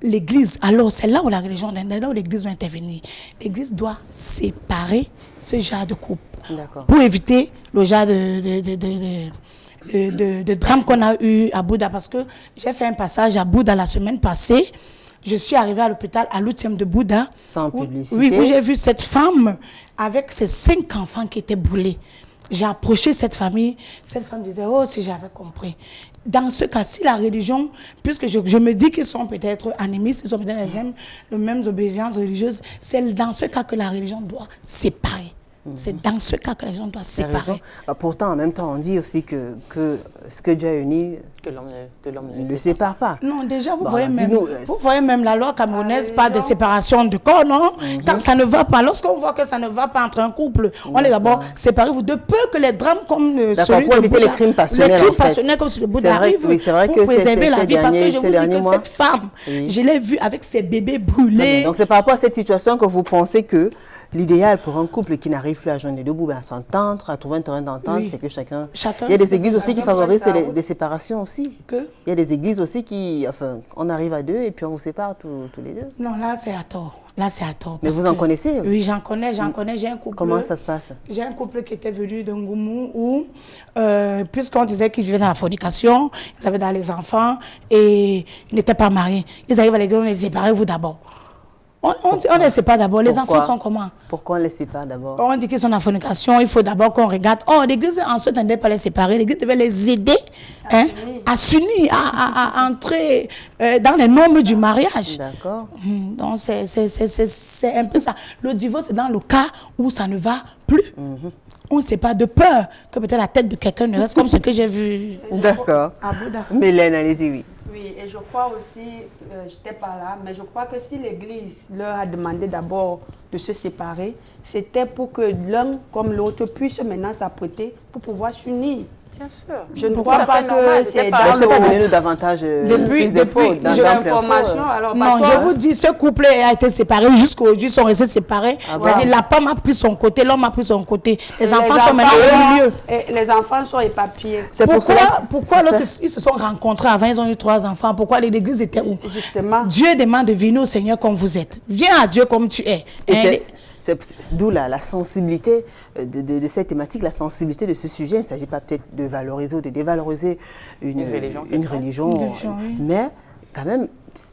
l'Église, alors c'est là où la religion, là où l'Église doit intervenir. L'Église doit séparer ce genre de couple pour éviter le genre de drame qu'on a eu à Bouddha. Parce que j'ai fait un passage à Bouddha la semaine passée. Je suis arrivée à l'hôpital à l'outil de Bouddha. Sans publicité. Oui, où j'ai vu cette femme avec ses 5 enfants qui étaient brûlés. j'ai approché cette famille disait, oh, si j'avais compris. Dans ce cas, si la religion, puisque je me dis qu'ils sont peut-être animistes, ils ont peut-être les mêmes obédiences religieuses, c'est dans ce cas que la religion doit séparer. C'est dans ce cas que la religion doit séparer. Pourtant, en même temps, on dit aussi que ce que Dieu a uni, Que l'homme ne le sépare pas. Non, déjà, vous Bon, voyez alors, même la loi camerounaise parle de séparation de corps, non? Quand ça ne va pas, lorsqu'on voit que ça ne va pas entre un couple, on est d'abord séparés, vous de peu que les drames comme celui pour de éviter Bouddha, les crimes passionnels, les crimes en fait. passionnels comme celui de Bouddha C'est vrai, arrivent, oui, c'est vrai pour que préserver la ces vie, parce que je vous dis derniers que mois, cette femme, oui. je l'ai vue avec ses bébés brûlés. Donc c'est par rapport à cette situation que vous pensez que l'idéal pour un couple qui n'arrive plus à joindre les deux bouts, à s'entendre, à trouver un terrain d'entente, Oui. c'est que chacun... Chacun- Il y a des églises aussi qui chacun favorisent prenne sa des séparations aussi. Que? Il y a des églises aussi qui... Enfin, on arrive à deux et puis on vous sépare tous les deux. Non, là, c'est à tort. Là, c'est à tort. Mais parce vous en que- connaissez? Oui, j'en connais. J'ai un couple. Comment ça se passe? J'ai un couple qui était venu d'un Goumou où, puisqu'on disait qu'ils vivaient dans la fornication, ils avaient dans les enfants et ils n'étaient pas mariés. Ils arrivent à l'église, on les sépare, vous d'abord. On ne les sépare d'abord. Les Pourquoi? enfants sont comment? Pourquoi on ne les sépare d'abord? On dit qu'ils sont en fornication, il faut d'abord qu'on regarde. Oh, l'église ensuite ne devait pas les séparer. L'église devait les aider à s'unir, à entrer dans les normes du mariage. D'accord. Donc, c'est un peu ça. Le divorce, c'est dans le cas où ça ne va plus. On ne sait pas, de peur que peut-être la tête de quelqu'un ne reste comme ce que j'ai vu D'accord. à Bouddha. Mélène, allez-y, oui. Oui, et je crois aussi, je n'étais pas là, mais je crois que si l'Église leur a demandé d'abord de se séparer, c'était pour que l'un comme l'autre puisse maintenant s'apprêter pour pouvoir s'unir. Bien sûr. Je ne Pourquoi crois pas normal, que c'était c'est pas- dans Je ne sais pas le... donner davantage plus d'infos. depuis, dans J'ai dans plein l'information, fort. alors Non, par je contre, vous dis, ce couple a été séparé jusqu'aujourd'hui, ils sont restés séparés. C'est-à-dire, la femme a pris son côté, l'homme a pris son côté. Les enfants sont maintenant au milieu. et les enfants sont éparpillés. C'est pour cela Pourquoi lorsqu'ils se sont rencontrés avant, ils ont eu 3 enfants, pourquoi l'église était où? Justement. Dieu demande de venir au Seigneur comme vous êtes. Viens à Dieu comme tu es. Et Hein, c'est d'où la sensibilité de cette thématique, la sensibilité de ce sujet. Il ne s'agit pas peut-être de valoriser ou de dévaloriser une religion, oui. mais quand même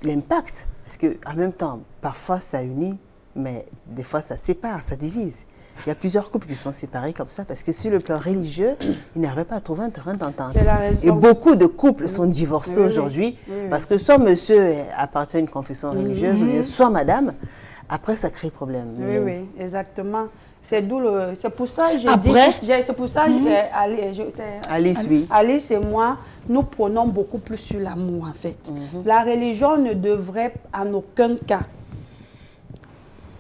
l'impact. Parce qu'en même temps, parfois ça unit, mais des fois ça sépare, ça divise. Il y a plusieurs couples qui sont séparés comme ça parce que sur le plan religieux, ils n'arrivaient pas à trouver un terrain d'entente. C'est la raison. Et beaucoup de couples sont divorcés aujourd'hui parce que soit monsieur appartient à une confession religieuse, ou bien soit madame. Après, ça crée problème. Oui, oui, exactement. C'est pour ça que j'ai Après- dit, c'est pour ça que Alice, oui. Alice et moi, nous prenons beaucoup plus sur l'amour en fait. La religion ne devrait en aucun cas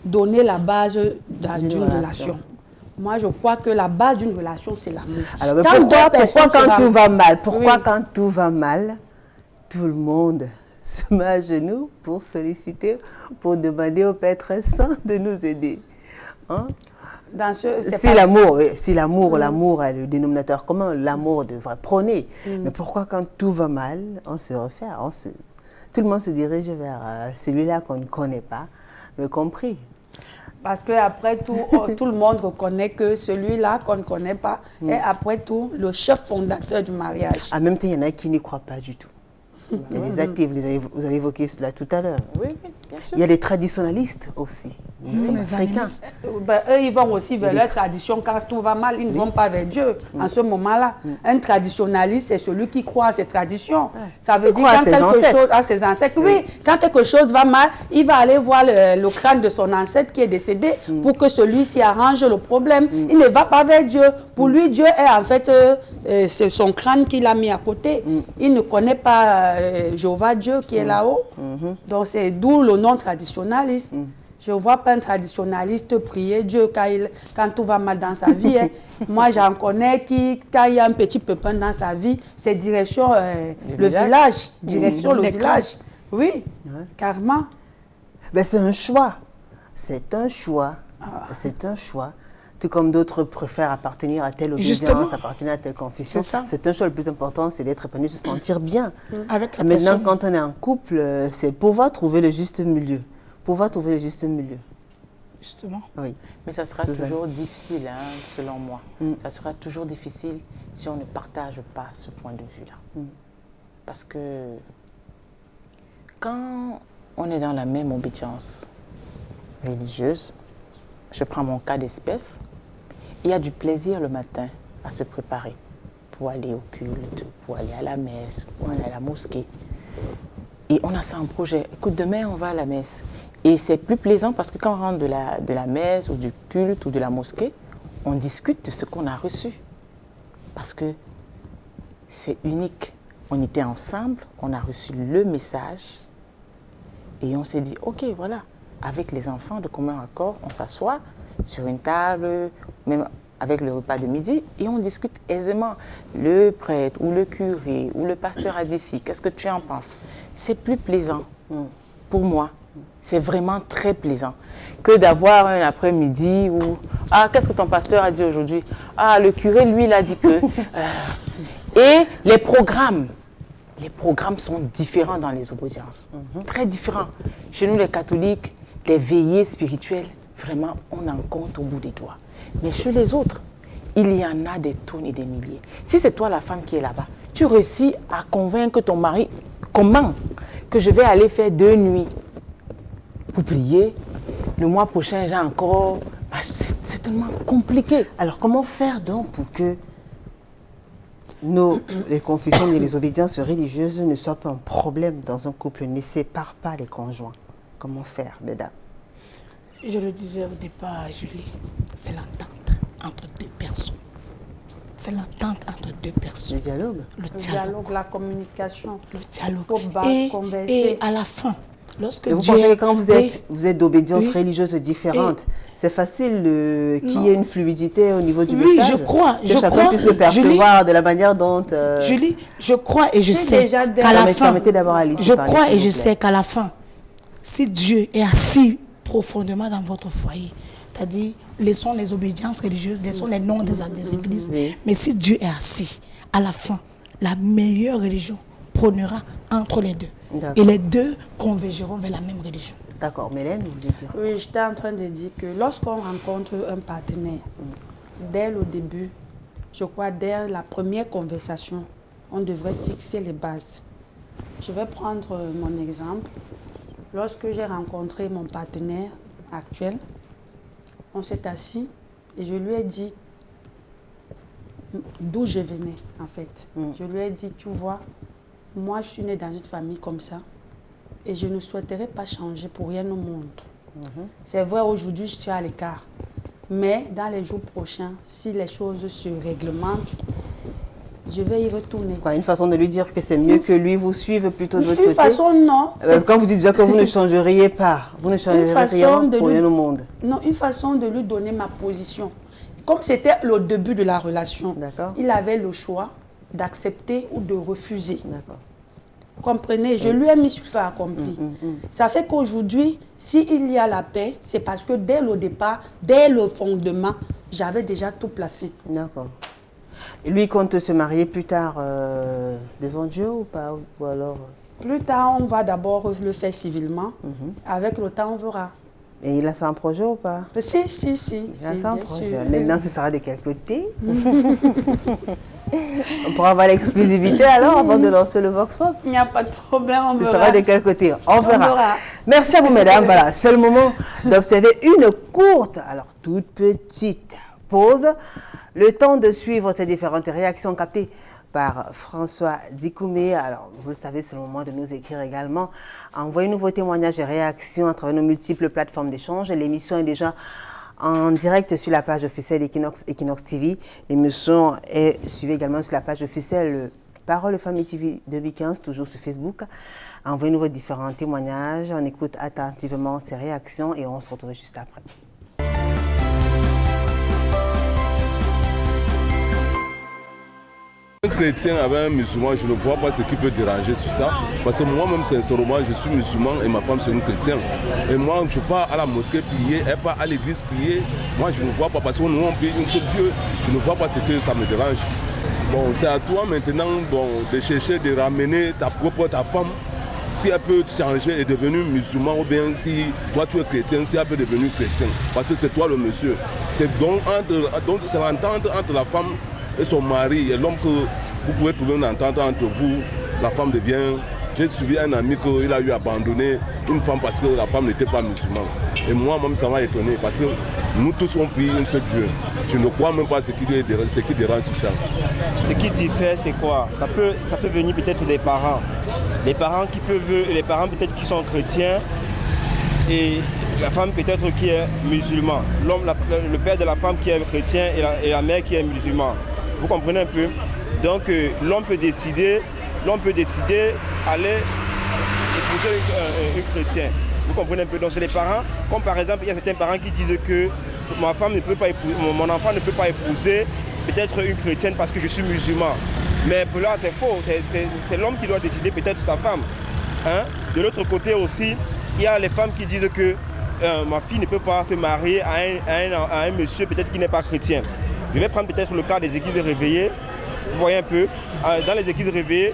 donner la base d'une relation. Moi, je crois que la base d'une relation, c'est l'amour. Alors, mais Quand pourquoi deux personnes quand se tout va mal, Oui. quand tout va mal, tout le monde se met à genoux pour solliciter, pour demander au Père très saint de nous aider. Hein? Dans ce, c'est Si pas- l'amour, l'amour est le dénominateur commun, l'amour devrait prôner. Mais pourquoi quand tout va mal, on se refaire, tout le monde se dirige vers celui-là qu'on ne connaît pas, me compris. Parce qu'après tout, tout le monde reconnaît que celui-là qu'on ne connaît pas est après tout le chef fondateur du mariage. En même temps, il y en a qui n'y croient pas du tout. Il y a des actifs, vous avez évoqué cela tout à l'heure. Oui, oui, bien sûr. Il y a des traditionalistes aussi. Nous sommes africains. Eux, ils vont aussi vers leur tradition. Quand tout va mal, ils ne vont pas vers Dieu. En ce moment-là, un traditionnaliste, c'est celui qui croit à ses traditions. Ça veut dire croit à quand ses quelque ancêtres. chose, à ses ancêtres. Oui, quand quelque chose va mal, il va aller voir le crâne de son ancêtre qui est décédé pour que celui-ci arrange le problème. Il ne va pas vers Dieu. Pour lui, Dieu est en fait c'est son crâne qu'il a mis à côté. Il ne connaît pas Jéhovah Dieu qui est là-haut. Donc c'est d'où le nom traditionnaliste. Je ne vois pas un traditionnaliste prier Dieu quand tout va mal dans sa vie. Hein. Moi, j'en connais qui, quand il y a un petit pépin dans sa vie, c'est direction le village. Direction le village. Oui, carrément. Ben, c'est un choix. C'est un choix. C'est un choix. Tout comme d'autres préfèrent appartenir à telle Justement. obédience, appartenir à telle confession. C'est ça. C'est un choix. Le plus important, c'est d'être épanoui, de se sentir bien. Avec la Maintenant, personne. quand on est en couple, c'est pouvoir trouver le juste milieu. Pouvoir trouver le juste milieu. Justement. Oui. Mais ça sera Suzanne. toujours difficile, hein, selon moi. Ça sera toujours difficile si on ne partage pas ce point de vue-là. Parce que quand on est dans la même obédience religieuse, je prends mon cas d'espèce, il y a du plaisir le matin à se préparer pour aller au culte, pour aller à la messe, pour aller à la mosquée. Et on a ça en projet. Écoute, demain, on va à la messe. Et c'est plus plaisant parce que quand on rentre de la messe ou du culte ou de la mosquée, on discute de ce qu'on a reçu. Parce que c'est unique. On était ensemble, on a reçu le message et on s'est dit, ok, voilà, avec les enfants de commun accord, on s'assoit sur une table, même avec le repas de midi, et on discute aisément. Le prêtre ou le curé ou le pasteur a dit ci, qu'est-ce que tu en penses? C'est plus plaisant pour moi. C'est vraiment très plaisant que d'avoir un après-midi où « Ah, qu'est-ce que ton pasteur a dit aujourd'hui? Ah, le curé, lui, il a dit que... Et les programmes sont différents dans les obédiences. Très différents. Chez nous, les catholiques, les veillées spirituelles, vraiment, on en compte au bout des doigts. Mais chez les autres, il y en a des tonnes et des milliers. Si c'est toi la femme qui est là-bas, tu réussis à convaincre ton mari, comment que je vais aller faire 2 nuits pour prier, le mois prochain j'ai encore... C'est tellement compliqué. Alors comment faire donc pour que les confessions et les obédiences religieuses ne soient pas un problème dans un couple, ne séparent pas les conjoints? Comment faire, mesdames? Je le disais au départ, Julie, c'est l'entente entre 2 personnes. C'est l'entente entre 2 personnes. Le dialogue? Le dialogue, la communication. Le dialogue. Il faut converser. Et à la fin, lorsque vous Dieu... pensez que quand vous êtes d'obédiences religieuses différentes, c'est facile qu'il y ait une fluidité au niveau du message? Oui, je crois. Que chacun puisse le percevoir Julie, de la manière dont... Julie, je crois et je sais qu'à la fin... Je crois et je sais qu'à la fin, si Dieu est assis profondément dans votre foyer, c'est-à-dire, laissons les obédiences religieuses, laissons les noms des églises, mais si Dieu est assis, à la fin, la meilleure religion prônera entre les deux. Et les deux convergeront vers la même religion. D'accord. Mélène, vous voulez dire? Oui, j'étais en train de dire que lorsqu'on rencontre un partenaire, dès le début, je crois dès la première conversation, on devrait fixer les bases. Je vais prendre mon exemple. Lorsque j'ai rencontré mon partenaire actuel, on s'est assis et je lui ai dit d'où je venais en fait. Je lui ai dit, tu vois, moi je suis née dans une famille comme ça et je ne souhaiterais pas changer pour rien au monde. C'est vrai, aujourd'hui je suis à l'écart, mais dans les jours prochains, si les choses se réglementent, je vais y retourner. Quoi, une façon de lui dire que c'est mieux que lui vous suive plutôt de votre côté? Une façon, non. Quand vous dites déjà que vous ne changeriez pas, vous ne changeriez rien pour rien au monde. Non, une façon de lui donner ma position. Comme c'était le début de la relation, il avait le choix d'accepter ou de refuser. D'accord. Comprenez, je lui ai mis sur fait accompli. Ça fait qu'aujourd'hui, s'il y a la paix, c'est parce que dès le départ, dès le fondement, j'avais déjà tout placé. D'accord. Et lui compte se marier plus tard devant Dieu ou pas, ou alors... Plus tard, on va d'abord le faire civilement. Avec le temps, on verra. Et il a ça en projet ou pas? Si. Il a ça en projet. Maintenant, ce sera de quel côté? On pourra avoir l'exclusivité alors avant de lancer le Vox Pop. Il n'y a pas de problème, on verra. Ce sera de quel côté? On verra. Merci à vous, mesdames. Voilà, c'est le moment d'observer une courte, alors toute petite pause. Le temps de suivre ces différentes réactions captées par François Dikoumé. Alors, vous le savez, c'est le moment de nous écrire également. Envoyez-nous vos témoignages et réactions à travers nos multiples plateformes d'échange. L'émission est déjà en direct sur la page officielle Equinox TV. L'émission est suivie également sur la page officielle Parole Famille TV 2015, toujours sur Facebook. Envoyez-nous vos différents témoignages. On écoute attentivement ces réactions et on se retrouve juste après. Un chrétien avec un musulman, je ne vois pas ce qui peut déranger sur ça. Parce que moi-même, sincèrement, je suis musulman et ma femme, c'est une chrétienne. Et moi, je pars à la mosquée prier, elle part à l'église prier. Moi, je ne vois pas, parce que nous, on prie un seul Dieu. Je ne vois pas ce que ça me dérange. Bon, c'est à toi maintenant de chercher, de ramener ta femme. Si elle peut changer et devenir musulman, ou bien si toi tu es chrétien, si elle peut devenir chrétien. Parce que c'est toi le monsieur. C'est donc c'est l'entente entre la femme et son mari et l'homme que vous pouvez trouver une entente entre vous. La femme devient J'ai suivi un ami qu'il a eu abandonné une femme parce que la femme n'était pas musulmane. Et moi-même, ça m'a étonné parce que nous tous on prie un seul Dieu. Je ne crois même pas ce qui dérange sur ça. Ce qui diffère, c'est quoi? Ça peut venir peut-être des parents. Les parents peut-être qui sont chrétiens et la femme peut-être qui est musulmane. Le père de la femme qui est chrétien et la mère qui est musulmane. Vous comprenez un peu? Donc l'homme peut décider aller épouser une chrétienne. Vous comprenez un peu? Donc c'est les parents, comme par exemple il y a certains parents qui disent que mon enfant ne peut pas épouser peut-être une chrétienne parce que je suis musulman. Mais pour là c'est faux, c'est l'homme qui doit décider peut-être sa femme. Hein? De l'autre côté aussi, il y a les femmes qui disent que ma fille ne peut pas se marier à un monsieur peut-être qui n'est pas chrétien. Je vais prendre peut-être le cas des églises réveillées. Vous voyez un peu, dans les églises réveillées,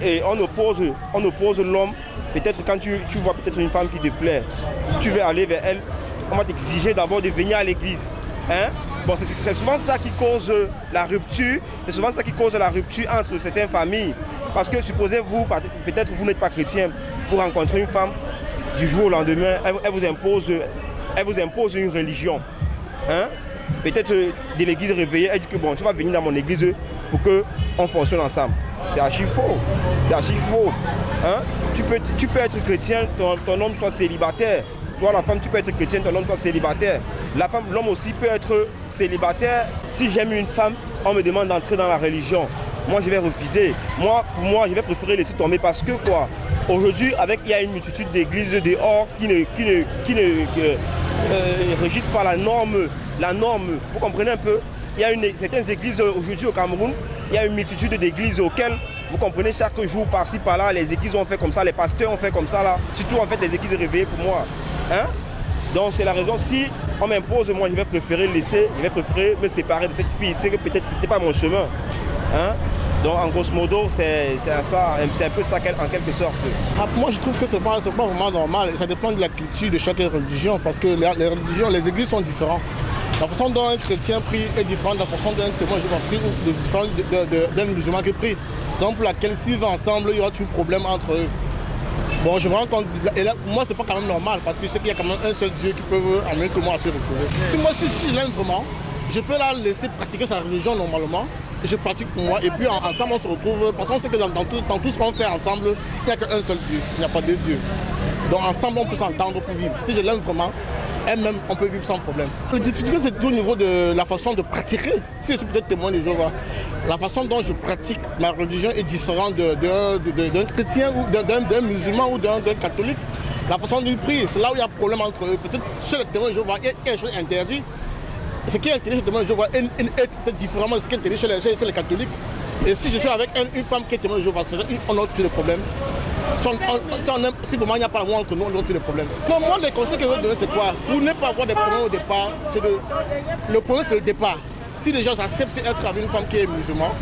et on oppose l'homme. Peut-être quand tu vois peut-être une femme qui te plaît, si tu veux aller vers elle, on va t'exiger d'abord de venir à l'église. Hein? Bon, c'est souvent ça qui cause la rupture. C'est souvent ça qui cause la rupture entre certaines familles. Parce que supposez-vous, peut-être vous n'êtes pas chrétien, pour rencontrer une femme, du jour au lendemain, elle vous impose une religion. Hein? Peut-être de l'église réveillée, elle dit que bon, tu vas venir dans mon église pour qu'on fonctionne ensemble. C'est archi faux. C'est archi faux. Hein? Tu peux être chrétien, ton homme soit célibataire. Toi, la femme, tu peux être chrétienne, ton homme soit célibataire. L'homme aussi peut être célibataire. Si j'aime une femme, on me demande d'entrer dans la religion. Moi, je vais refuser. Pour moi, je vais préférer laisser tomber parce que quoi? Aujourd'hui, il y a une multitude d'églises dehors qui ne régissent pas la norme. Vous comprenez un peu? Il y a certaines églises aujourd'hui au Cameroun, il y a une multitude d'églises auxquelles, vous comprenez, chaque jour, par-ci, par-là, les églises ont fait comme ça, les pasteurs ont fait comme ça, là. Surtout, en fait, les églises réveillées pour moi. Hein? Donc, c'est la raison, si on m'impose, moi, je vais préférer me séparer de cette fille. C'est que peut-être ce n'était pas mon chemin. Hein? Donc, en grosso modo, c'est un peu ça, en quelque sorte. Moi, je trouve que ce n'est pas vraiment normal. Ça dépend de la culture de chaque religion, parce que les religions, les églises sont différentes. La façon dont un chrétien prie est différente de la façon dont un témoin prie ou d'un musulman qui prie. Donc pour laquelle s'ils vont ensemble, il y aura toujours problème entre eux. Bon, je me rends compte, et là, pour moi c'est pas quand même normal parce que je sais qu'il y a quand même un seul Dieu qui peut amener tout le monde à se retrouver. Si je l'aime vraiment, je peux la laisser pratiquer sa religion normalement. Je pratique pour moi et puis ensemble on se retrouve parce qu'on sait que dans tout ce qu'on fait ensemble, il n'y a qu'un seul Dieu, il n'y a pas deux dieux. Donc ensemble on peut s'entendre pour vivre. Si je l'aime vraiment, elle-même, on peut vivre sans problème. La difficulté, c'est au niveau de la façon de pratiquer. Si je suis peut-être témoin de Jéhovah, la façon dont je pratique ma religion est différente d'un chrétien ou d'un musulman ou d'un catholique. La façon dont ils prient, c'est là où il y a un problème entre eux. Peut-être chez les témoins de Jéhovah, il y a quelque chose d'interdit. Ce qui est interdit chez les témoins de Jéhovah est peut-être différemment de ce qui est interdit chez les catholiques. Et si je suis avec une femme qui est témoin de Jéhovah, on a tous les problèmes. Si vraiment il n'y a pas loin entre nous, on a tous les problèmes. Non, moi, les conseils que je veux donner, c'est quoi? Pour ne pas avoir des problèmes au départ, le problème, c'est le départ. Si les gens acceptent d'être avec une femme qui est musulmane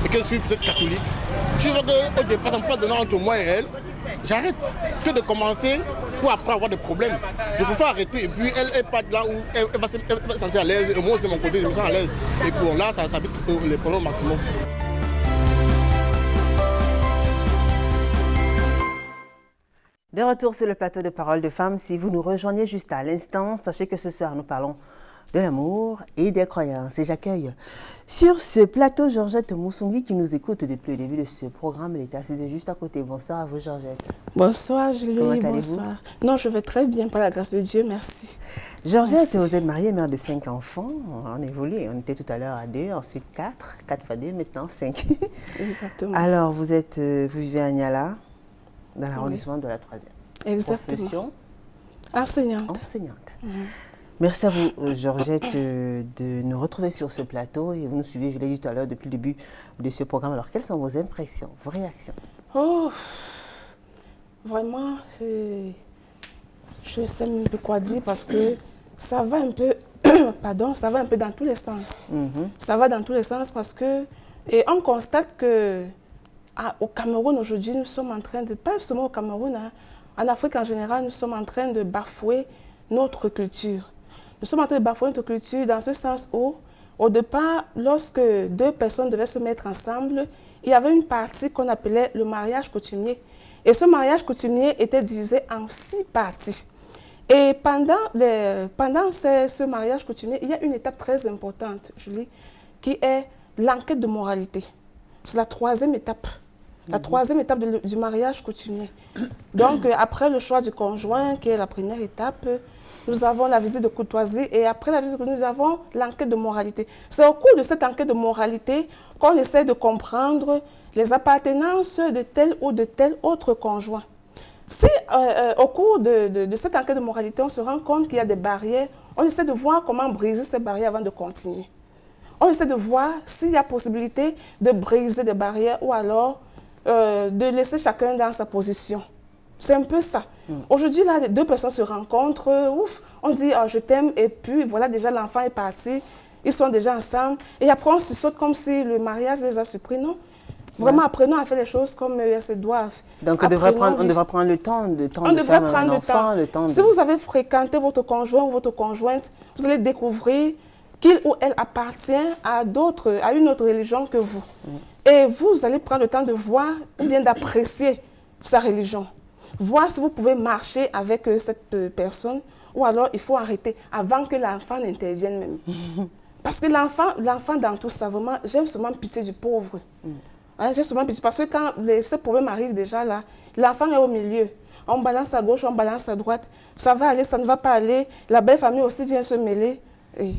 et qu'elle soit peut-être catholique, si je veux qu'au départ, ça ne peut pas donner entre moi et elle, j'arrête. Que de commencer pour après avoir des problèmes. Je préfère arrêter et puis elle n'est pas là où elle va se sentir à l'aise. Et moi, de mon côté, je me sens à l'aise. Et pour là, ça vite les problèmes au maximum. De retour sur le plateau de Paroles de Femmes, si vous nous rejoignez juste à l'instant, sachez que ce soir nous parlons de l'amour et des croyances. Et j'accueille sur ce plateau Georgette Moussoungui qui nous écoute depuis le début de ce programme. Elle est assise juste à côté. Bonsoir à vous Georgette. Bonsoir Julie, comment allez-vous? Bonsoir. Non, je vais très bien, par la grâce de Dieu, merci. Georgette, vous êtes mariée, mère de 5 enfants. On évolue, on était tout à l'heure à 2, ensuite 4 fois 2, maintenant 5. Exactement. Alors, vous vivez à Niala, dans l'arrondissement de la 3e. Exactement. Profession? Enseignante. Merci à vous, Georgette, de nous retrouver sur ce plateau. Et vous nous suivez, je l'ai dit tout à l'heure, depuis le début de ce programme. Alors, quelles sont vos impressions, vos réactions? Oh, vraiment, je sais même pas quoi dire parce que ça va un peu, ça va un peu dans tous les sens. Ça va dans tous les sens parce que, et on constate que au Cameroun, aujourd'hui, nous sommes en train de, pas seulement au Cameroun, hein, en Afrique en général, nous sommes en train de bafouer notre culture. Nous sommes en train de bafouer notre culture dans ce sens où, au départ, lorsque deux personnes devaient se mettre ensemble, il y avait une partie qu'on appelait le mariage coutumier. Et ce mariage coutumier était divisé en 6 parties. Et pendant ce mariage coutumier, il y a une étape très importante, Julie, qui est l'enquête de moralité. C'est la 3e étape. La 3e étape du mariage coutumier. Donc, après le choix du conjoint, qui est la première étape, nous avons la visite de courtoisie et après la visite de courtoisie, nous avons l'enquête de moralité. C'est au cours de cette enquête de moralité qu'on essaie de comprendre les appartenances de tel ou de tel autre conjoint. Si au cours de cette enquête de moralité, on se rend compte qu'il y a des barrières, on essaie de voir comment briser ces barrières avant de continuer. On essaie de voir s'il y a possibilité de briser des barrières ou alors de laisser chacun dans sa position. C'est un peu ça. Aujourd'hui, là, les 2 personnes se rencontrent, ouf, on dit oh, je t'aime, et puis voilà, déjà l'enfant est parti, ils sont déjà ensemble, et après on se saute comme si le mariage les a surpris. Non, vraiment, apprenons à faire les choses comme elles se doivent. Donc on devrait prendre le temps de faire un enfant, le temps. Si vous avez fréquenté votre conjoint ou votre conjointe, vous allez découvrir qu'il ou elle appartient à une autre religion que vous. Et vous allez prendre le temps de voir ou bien d'apprécier sa religion. Voir si vous pouvez marcher avec cette personne ou alors il faut arrêter avant que l'enfant n'intervienne même. Parce que l'enfant dans tout ça, vraiment, j'aime seulement pitié du pauvre. Hein, j'aime seulement pitié parce que quand ce problème arrive déjà là, l'enfant est au milieu. On balance à gauche, on balance à droite. Ça va aller, ça ne va pas aller. La belle famille aussi vient se mêler. Et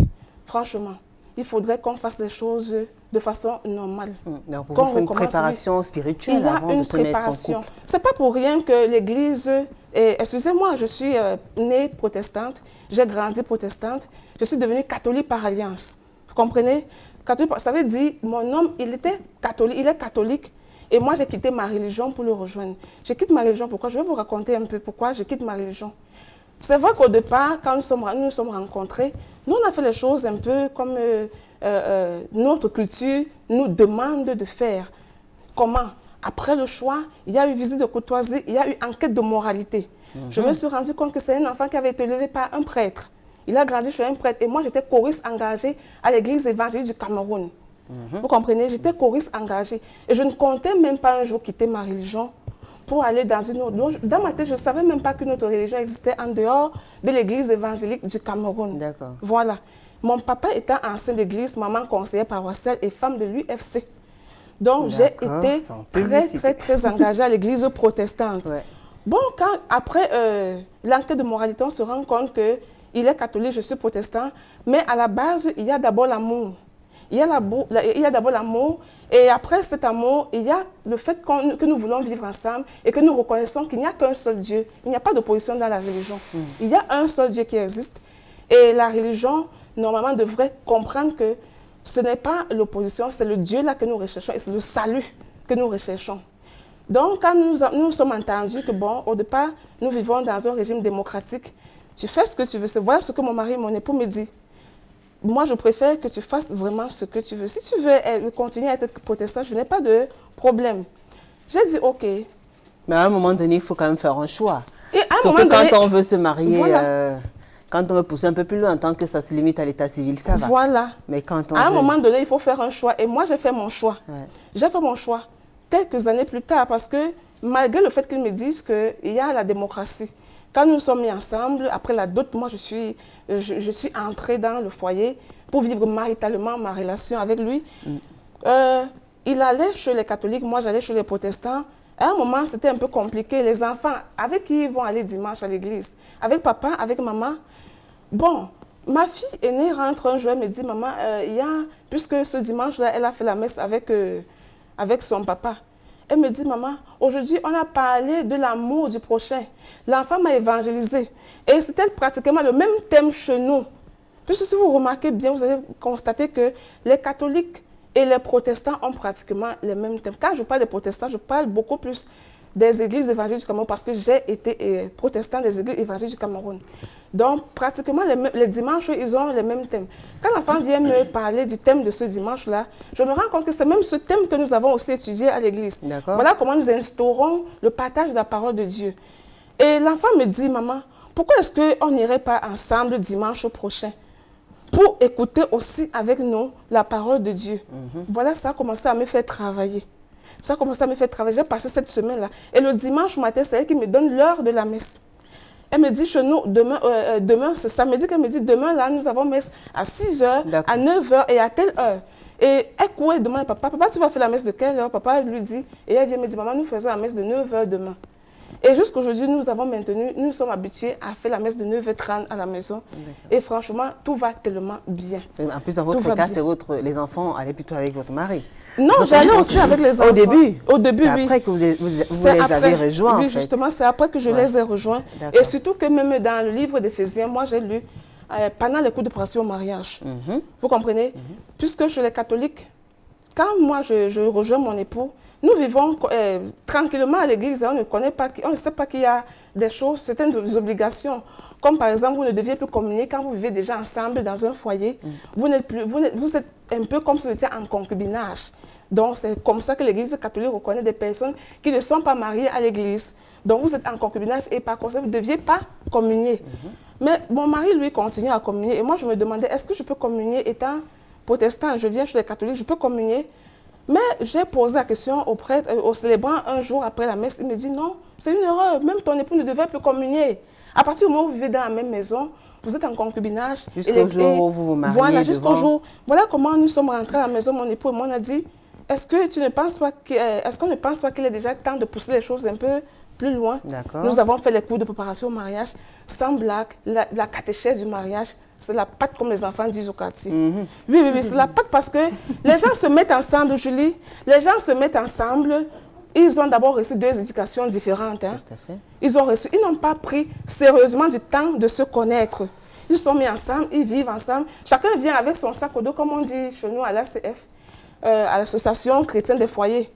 franchement, il faudrait qu'on fasse les choses de façon normale. Donc, il faut une préparation spirituelle avant de se mettre en couple. Ce n'est pas pour rien que l'Église, excusez-moi, je suis née protestante, j'ai grandi protestante, je suis devenue catholique par alliance. Vous comprenez? Catholique, ça veut dire, mon homme, il est catholique, et moi j'ai quitté ma religion pour le rejoindre. Je quitte ma religion, pourquoi? Je vais vous raconter un peu pourquoi je quitte ma religion. C'est vrai qu'au départ, quand nous nous sommes rencontrés, nous on a fait les choses un peu comme notre culture nous demande de faire. Comment? Après le choix, il y a eu visite de courtoisie, il y a eu enquête de moralité. Je me suis rendu compte que c'est un enfant qui avait été élevé par un prêtre. Il a grandi chez un prêtre et moi j'étais choriste engagée à l'église évangélique du Cameroun. Vous comprenez? J'étais choriste engagée et je ne comptais même pas un jour quitter ma religion pour aller dans une autre. Donc, dans ma tête, je ne savais même pas qu'une autre religion existait en dehors de l'église évangélique du Cameroun. D'accord. Voilà. Mon papa étant ancien d'église, maman conseillère paroissiale et femme de l'UFC. Donc, j'ai été très engagée à l'église protestante. Ouais. Bon, après l'enquête de moralité, on se rend compte qu'il est catholique, je suis protestant, mais à la base, il y a d'abord l'amour. Il y a d'abord l'amour, et après cet amour, il y a le fait que nous voulons vivre ensemble et que nous reconnaissons qu'il n'y a qu'un seul Dieu. Il n'y a pas d'opposition dans la religion. Il y a un seul Dieu qui existe. Et la religion, normalement, devrait comprendre que ce n'est pas l'opposition, c'est le Dieu là que nous recherchons et c'est le salut que nous recherchons. Donc, quand nous sommes entendus que, bon, au départ, nous vivons dans un régime démocratique, tu fais ce que tu veux. C'est voilà ce que mon mari et mon époux me disent. Moi, je préfère que tu fasses vraiment ce que tu veux. Si tu veux continuer à être protestant, je n'ai pas de problème. J'ai dit OK. Mais à un moment donné, il faut quand même faire un choix. Surtout quand on veut se marier, voilà. Quand on veut pousser un peu plus loin, tant que ça se limite à l'état civil, ça va. Voilà. Mais quand on à un moment donné, il faut faire un choix. Et moi, j'ai fait mon choix. Ouais. J'ai fait mon choix quelques années plus tard parce que malgré le fait qu'ils me disent qu'il y a la démocratie, quand nous sommes mis ensemble, après la dot, moi, je suis entrée dans le foyer pour vivre maritalement ma relation avec lui. Il allait chez les catholiques, moi, j'allais chez les protestants. À un moment, c'était un peu compliqué. Les enfants, avec qui ils vont aller dimanche à l'église? Avec papa, avec maman? Bon, ma fille aînée rentre un jour, elle me dit, maman, puisque ce dimanche-là, elle a fait la messe avec son papa. Elle me dit, maman, aujourd'hui, on a parlé de l'amour du prochain. L'enfant m'a évangélisé. Et c'était pratiquement le même thème chez nous. Puisque si vous remarquez bien, vous allez constater que les catholiques et les protestants ont pratiquement les mêmes thèmes. Quand je parle des protestants, je parle beaucoup plus des églises évangéliques du Cameroun parce que j'ai été protestant des églises évangéliques du Cameroun. Donc, pratiquement, les dimanches, ils ont les mêmes thèmes. Quand l'enfant vient me parler du thème de ce dimanche-là, je me rends compte que c'est même ce thème que nous avons aussi étudié à l'église. Voilà comment nous instaurons le partage de la parole de Dieu. Et l'enfant me dit, maman, pourquoi est-ce qu'on n'irait pas ensemble dimanche prochain pour écouter aussi avec nous la parole de Dieu? Voilà, ça a commencé à me faire travailler. Ça a commencé à me faire travailler. J'ai passé cette semaine-là. Et le dimanche matin, c'est elle qui me donne l'heure de la messe. Elle me dit, chez nous, demain c'est samedi, qu'elle me dit, demain, là, nous avons messe à 6 h, à 9 h et à telle heure. Et elle court et demande à papa, papa, tu vas faire la messe de quelle heure? Papa lui dit, et elle vient me dire, maman, nous faisons la messe de 9 h demain. Et jusqu'aujourd'hui, nous avons maintenu, nous sommes habitués à faire la messe de 9 h 30 à la maison. Et franchement, tout va tellement bien. En plus, dans votre cas, c'est les enfants allaient plutôt avec votre mari. Non, j'allais aussi avec les enfants. Au début? Au début, oui. C'est après que vous les avez rejoints, oui, en fait. justement, c'est après que je les ai rejoints. Et surtout que même dans le livre d'Éphésiens, moi, j'ai lu pendant les cours de préparation au mariage. Vous comprenez? Puisque chez les catholiques, quand moi, je rejoins mon époux, nous vivons tranquillement à l'église. On ne sait pas qu'il y a des choses, certaines obligations. Comme par exemple, vous ne deviez plus communier quand vous vivez déjà ensemble dans un foyer. Vous êtes un peu comme si vous étiez en concubinage. Donc, c'est comme ça que l'église catholique reconnaît des personnes qui ne sont pas mariées à l'église. Donc, vous êtes en concubinage et par conséquent, vous ne deviez pas communier. Mais mon mari, lui, continue à communier. Et moi, je me demandais, est-ce que je peux communier étant protestant? Je viens chez les catholiques, je peux communier? Mais j'ai posé la question au prêtre, au célébrant un jour après la messe. Il me dit non, c'est une erreur. Même ton époux ne devait plus communier. À partir du moment où vous vivez dans la même maison, vous êtes en concubinage. Jusqu'au jour où vous vous mariez. Voilà, jusqu'au jour. Voilà comment nous sommes rentrés à la maison, mon époux et moi, on a dit, est-ce qu'on ne pense pas qu'il est déjà temps de pousser les choses un peu plus loin? Nous avons fait les cours de préparation au mariage, sans blague, la catéchèse du mariage. C'est la pâte comme les enfants disent au quartier. Oui, c'est la pâte parce que les gens se mettent ensemble, Julie. Les gens se mettent ensemble. Ils ont d'abord reçu 2 éducations différentes. Hein. Tout à fait. Ils n'ont pas pris sérieusement du temps de se connaître. Ils sont mis ensemble, ils vivent ensemble. Chacun vient avec son sac au dos, comme on dit chez nous à l'ACF, à l'Association chrétienne des foyers.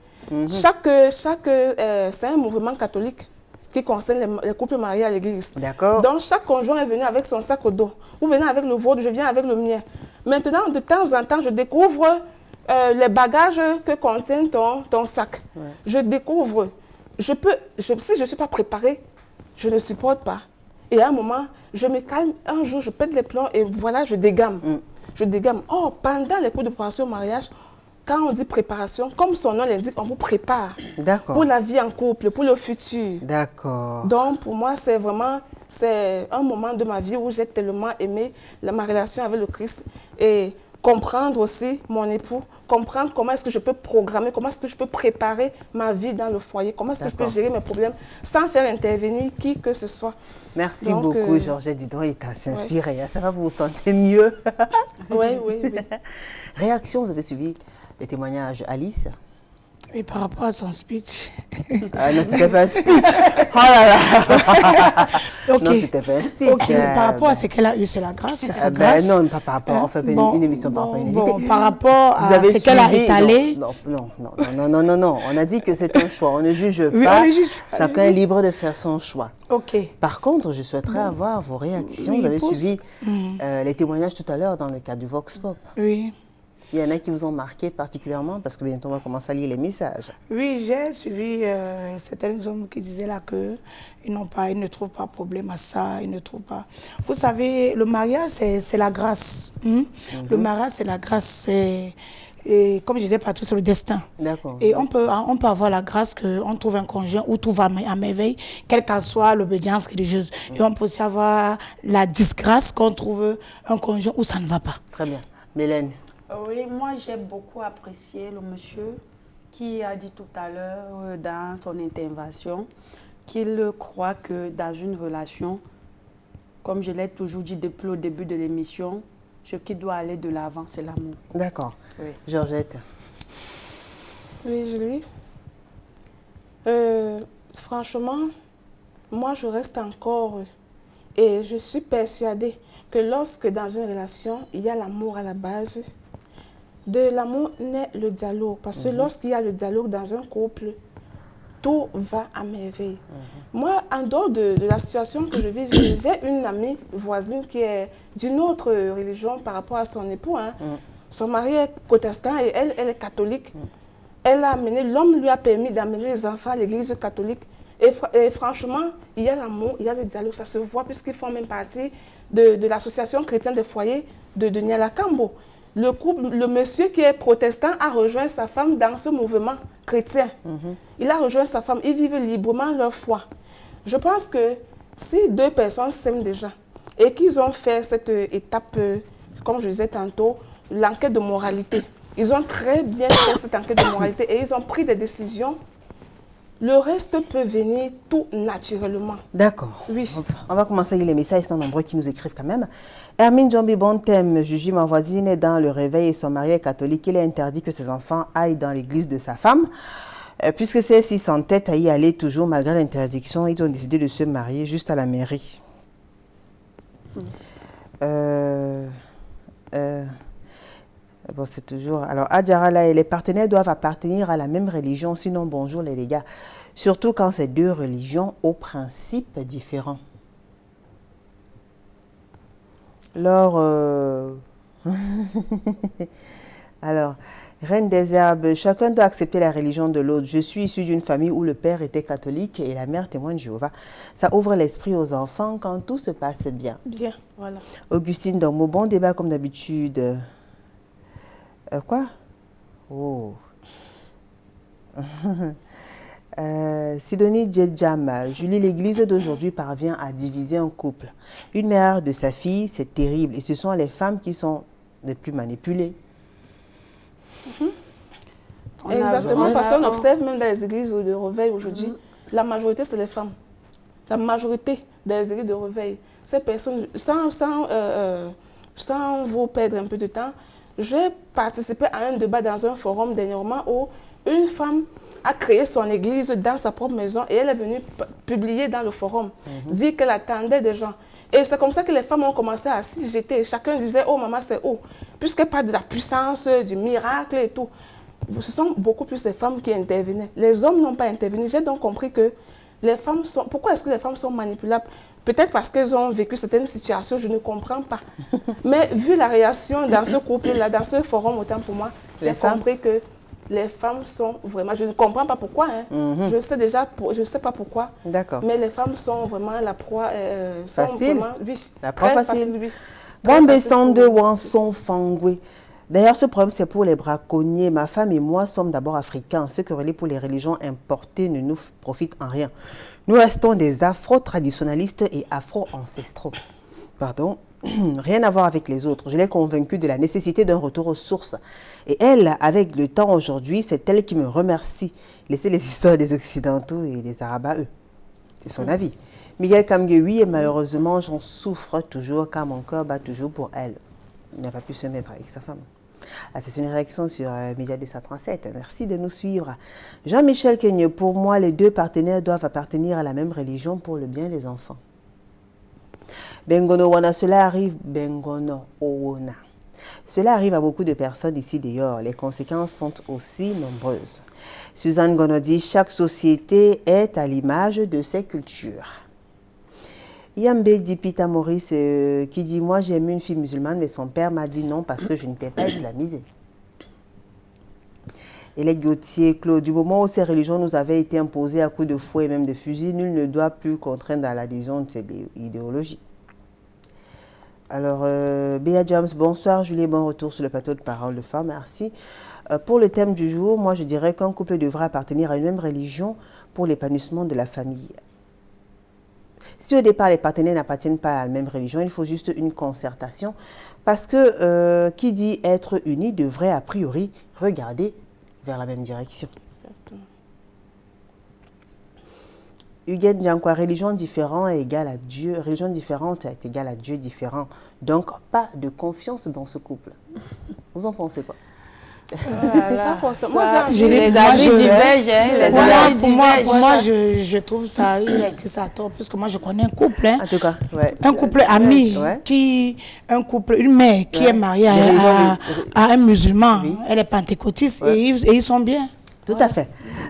C'est un mouvement catholique qui concerne les couples mariés à l'église. D'accord. Donc, chaque conjoint est venu avec son sac au dos. Vous venez avec le vôtre, je viens avec le mien. Maintenant, de temps en temps, je découvre les bagages que contient ton sac. Je découvre. Si je ne suis pas préparée, je ne supporte pas. Et à un moment, je me calme. Un jour, je pète les plombs et voilà, je dégame. Je dégame. Oh, pendant les cours de préparation au mariage, quand on dit préparation, comme son nom l'indique, on vous prépare pour la vie en couple, pour le futur. D'accord. Donc, pour moi, c'est un moment de ma vie où j'ai tellement aimé ma relation avec le Christ et comprendre aussi mon époux, comprendre comment est-ce que je peux programmer, comment est-ce que je peux préparer ma vie dans le foyer, comment est-ce que je peux gérer mes problèmes sans faire intervenir qui que ce soit. Merci beaucoup, Georgette. Dis donc, il t'a inspiré. Ça va, vous vous sentez mieux? Oui. Réaction, vous avez suivi les témoignages Alice? Oui, par rapport à son speech. Ah non, c'était pas un speech. Oh là là. Non, c'était pas un speech. Par rapport à ce qu'elle a eu, c'est la grâce. C'est sa grâce. Non, pas par rapport. On fait une émission par rapport à une invitée. Par rapport à ce qu'elle a étalé. Non. On a dit que c'est un choix. On ne juge pas. Chacun est libre de faire son choix. Par contre, je souhaiterais avoir vos réactions. Vous avez suivi les témoignages tout à l'heure dans le cadre du Vox Pop. Oui. Il y en a qui vous ont marqué particulièrement parce que bientôt on va commencer à lire les messages. Oui, j'ai suivi certains hommes qui disaient là qu'ils ne trouvent pas problème à ça, ils ne trouvent pas. Vous savez, le mariage, c'est la grâce. Le mariage, c'est la grâce. Et comme je disais partout, c'est le destin. D'accord. Et on peut avoir la grâce qu'on trouve un conjoint où tout va à merveille, quelle qu'en soit l'obédience religieuse. Et on peut aussi avoir la disgrâce qu'on trouve un conjoint où ça ne va pas. Très bien. Mélène? Oui, moi j'ai beaucoup apprécié le monsieur qui a dit tout à l'heure dans son intervention qu'il croit que dans une relation, comme je l'ai toujours dit depuis le début de l'émission, ce qui doit aller de l'avant, c'est l'amour. D'accord. Oui. Georgette? Oui, Julie. Franchement, moi je reste encore et je suis persuadée que lorsque dans une relation, il y a l'amour à la base, de l'amour naît le dialogue. Parce que lorsqu'il y a le dialogue dans un couple, tout va à merveille. Moi, en dehors de la situation que je vis, j'ai une amie voisine qui est d'une autre religion par rapport à son époux. Son mari est protestant et elle est catholique. L'homme lui a permis d'amener les enfants à l'église catholique. Et franchement, il y a l'amour, il y a le dialogue, ça se voit puisqu'ils font même partie de l'association chrétienne des foyers de Niala Kambo. Le monsieur qui est protestant a rejoint sa femme dans ce mouvement chrétien. Il a rejoint sa femme, ils vivent librement leur foi. Je pense que si deux personnes s'aiment déjà et qu'ils ont fait cette étape, comme je disais tantôt, l'enquête de moralité, ils ont très bien fait cette enquête de moralité et ils ont pris des décisions. Le reste peut venir tout naturellement. D'accord. Oui. On va commencer avec les messages, ils sont nombreux qui nous écrivent quand même. Hermine Djambi Bontem, Juju, ma voisine, est dans le réveil et son mari est catholique. Il est interdit que ses enfants aillent dans l'église de sa femme. Puisque celle-ci s'entête à y aller toujours malgré l'interdiction, ils ont décidé de se marier juste à la mairie. Bon, c'est toujours... Alors, Adjara, là, les partenaires doivent appartenir à la même religion, sinon bonjour les gars. Surtout quand c'est deux religions aux principes différents. Alors, Reine des Herbes, chacun doit accepter la religion de l'autre. Je suis issue d'une famille où le père était catholique et la mère témoin de Jéhovah. Ça ouvre l'esprit aux enfants quand tout se passe bien. Bien, voilà. Augustine Dormo, bon débat comme d'habitude. Quoi? Oh. Sidonie Djedjam, Julie, l'église d'aujourd'hui parvient à diviser un couple. Une mère de sa fille, c'est terrible. Et ce sont les femmes qui sont les plus manipulées. Exactement, parce qu'on observe même dans les églises de réveil aujourd'hui, la majorité c'est les femmes. La majorité des églises de réveil. Ces personnes, sans vous perdre un peu de temps, j'ai participé à un débat dans un forum dernièrement où une femme a créé son église dans sa propre maison et elle est venue publier dans le forum, dire qu'elle attendait des gens. Et c'est comme ça que les femmes ont commencé à s'y jeter. Chacun disait, oh maman c'est où? Puisqu'elle parle de la puissance, du miracle et tout. Ce sont beaucoup plus les femmes qui intervenaient. Les hommes n'ont pas intervenu. J'ai donc compris que les femmes sont... Pourquoi est-ce que les femmes sont manipulables? Peut-être parce qu'elles ont vécu certaines situations, je ne comprends pas. Mais vu la réaction dans ce couple-là, dans ce forum, autant pour moi, j'ai compris que les femmes sont vraiment... Je ne comprends pas pourquoi. Je sais déjà, je ne sais pas pourquoi. D'accord. Mais les femmes sont vraiment la proie... facile. Vraiment, oui, la proie très facile. Oui. Wambesande Wanson Fangwe. D'ailleurs, ce problème, c'est pour les braconniers. Ma femme et moi sommes d'abord africains. Ce que relie pour les religions importées ne nous profite en rien. Nous restons des afro-traditionnalistes et afro-ancestraux. Pardon. Rien à voir avec les autres. Je l'ai convaincue de la nécessité d'un retour aux sources. Et elle, avec le temps aujourd'hui, c'est elle qui me remercie. Laissez les histoires des Occidentaux et des Arabes à eux. C'est son avis. Miguel Kamge, oui, et malheureusement, j'en souffre toujours car mon cœur bat toujours pour elle. Il n'a pas pu se mettre avec sa femme. Ah, c'est une réaction sur Média 237. Merci de nous suivre. Jean-Michel Kenye, pour moi, les deux partenaires doivent appartenir à la même religion pour le bien des enfants. Bengono Wana, cela arrive. Bengono Owona. Cela arrive à beaucoup de personnes ici d'ailleurs. Les conséquences sont aussi nombreuses. Suzanne Gono dit, chaque société est à l'image de ses cultures. Yambe Dipita Maurice qui dit, moi j'ai aimé une fille musulmane, mais son père m'a dit non parce que je n'étais pas islamisée. Et les Gauthier, Claude, du moment où ces religions nous avaient été imposées à coups de fouet et même de fusil, nul ne doit plus contraindre à l'adhésion de cette idéologie. Alors, Béa James, bonsoir, Julie, bon retour sur le plateau de Parole de Femmes, merci. Pour le thème du jour, moi je dirais qu'un couple devrait appartenir à une même religion pour l'épanouissement de la famille. Si au départ les partenaires n'appartiennent pas à la même religion, il faut juste une concertation parce que qui dit être unis devrait a priori regarder vers la même direction. Exactement. Huguette Diankwa, religion différente est égale à Dieu, religion différente est égale à Dieu différent. Donc pas de confiance dans ce couple. Vous en pensez quoi? Voilà. Pas forcément. Les avis divergent. Pour moi, je trouve ça, que ça a tort, puisque moi, je connais un couple. En tout cas, ouais. Un couple ami, une mère qui est mariée à un musulman. Oui. Elle est pentecôtiste et ils sont bien. Tout à fait.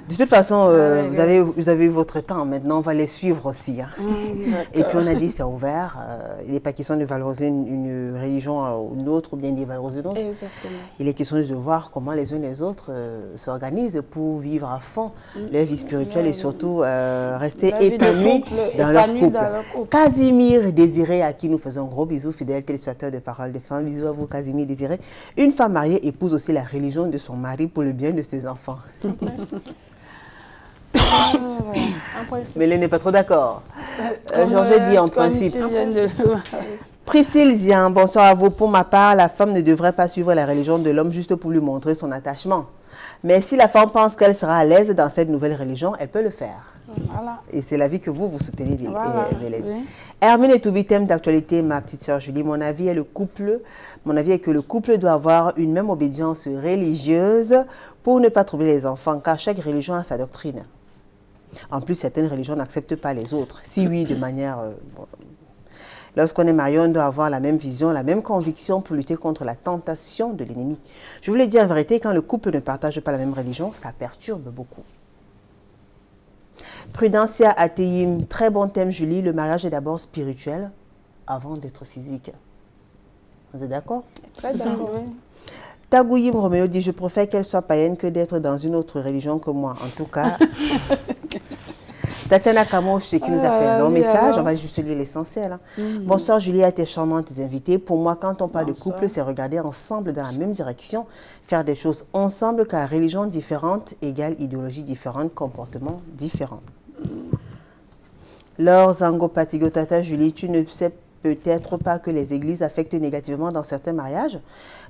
De toute façon, vous avez eu votre temps. Maintenant, on va les suivre aussi. Hein. Et puis, on a dit c'est ouvert. Il n'est pas question de valoriser une religion ou une autre, ou bien de valoriser une autre. Exactement. Il est question de voir comment les uns et les autres s'organisent pour vivre à fond leur vie spirituelle et surtout rester épanouis dans leur couple. Casimir Désiré, à qui nous faisons un gros bisou, fidèle téléspectateur de Parole des Femmes. Bisous à vous, Casimir Désiré. Une femme mariée épouse aussi la religion de son mari pour le bien de ses enfants. En principe. Mais elle n'est pas trop d'accord. José dit en principe. Priscille Zian, bonsoir à vous. Pour ma part, la femme ne devrait pas suivre la religion de l'homme juste pour lui montrer son attachement. Mais si la femme pense qu'elle sera à l'aise dans cette nouvelle religion, elle peut le faire. Voilà. Et c'est l'avis que vous soutenez, Voilà. Hélène. Hermine et Toubi, thème d'actualité, ma petite sœur Julie. Mon avis est que le couple doit avoir une même obédience religieuse pour ne pas troubler les enfants, car chaque religion a sa doctrine. En plus, certaines religions n'acceptent pas les autres. Si oui, de manière... Lorsqu'on est marié, on doit avoir la même vision, la même conviction pour lutter contre la tentation de l'ennemi. Je vous l'ai dit en vérité, quand le couple ne partage pas la même religion, ça perturbe beaucoup. Prudencia Ateyim, très bon thème Julie, le mariage est d'abord spirituel avant d'être physique. Vous êtes d'accord? Très d'accord. Tagouyim Roméo dit, je préfère qu'elle soit païenne que d'être dans une autre religion que moi. En tout cas, Tatiana Kamosh, c'est qui nous a fait un long message, on va juste lire l'essentiel. Bonsoir Julie, à tes charmantes invités. Pour moi, quand on parle de couple, c'est regarder ensemble dans la même direction, faire des choses ensemble, car religion différente égale idéologie différente, comportement différent. Laure Zango Patigo Tata Julie, tu ne sais peut-être pas que les églises affectent négativement dans certains mariages,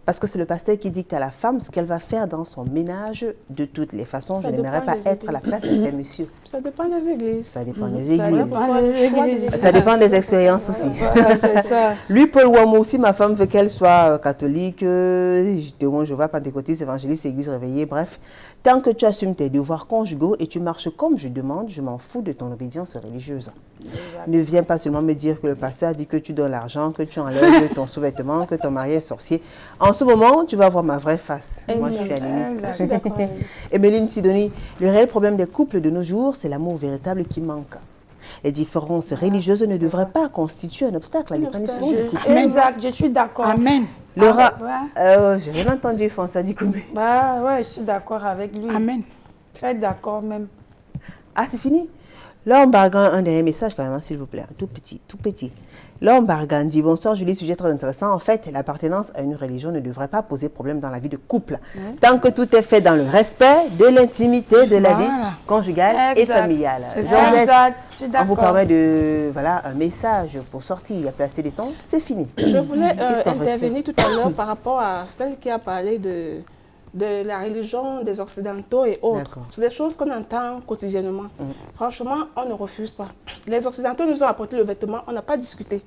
parce que c'est le pasteur qui dicte à la femme ce qu'elle va faire dans son ménage. De toutes les façons, je n'aimerais pas être à la place de ces messieurs. Ça dépend des églises. Ça dépend des églises. Ça dépend des expériences aussi. C'est ça. Lui, Paul Wamo aussi, ma femme veut qu'elle soit catholique, je vois pentecôtiste, évangéliste, église réveillée, bref. Tant que tu assumes tes devoirs conjugaux et tu marches comme je demande, je m'en fous de ton obédience religieuse. Ne viens pas seulement me dire que le pasteur a dit que tu donnes l'argent, que tu enlèves ton sous-vêtement, que ton mari est sorcier. En ce moment, tu vas voir ma vraie face. Moi, je suis animiste. Emeline Sidoni, le réel problème des couples de nos jours, c'est l'amour véritable qui manque. Les différences religieuses ne devraient pas constituer un obstacle à l'épanouissement du couple. Exact, je suis d'accord. Amen. Laura, j'ai rien entendu, François Dikoumé. Bah ouais, je suis d'accord avec lui. Amen. Très d'accord même. Ah, c'est fini? Là, on bargagne un dernier message quand même, s'il vous plaît. Tout petit, tout petit. Là, on bargagne dit, bonsoir Julie, sujet très intéressant. En fait, l'appartenance à une religion ne devrait pas poser problème dans la vie de couple. Tant que tout est fait dans le respect de l'intimité de la vie conjugale et familiale. On vous permet de, un message pour sortir. Il n'y a pas assez de temps, c'est fini. Je voulais intervenir tout à l'heure par rapport à celle qui a parlé de la religion des Occidentaux et autres. C'est des choses qu'on entend quotidiennement. Franchement, on ne refuse pas. Les Occidentaux nous ont apporté le vêtement, on n'a pas discuté.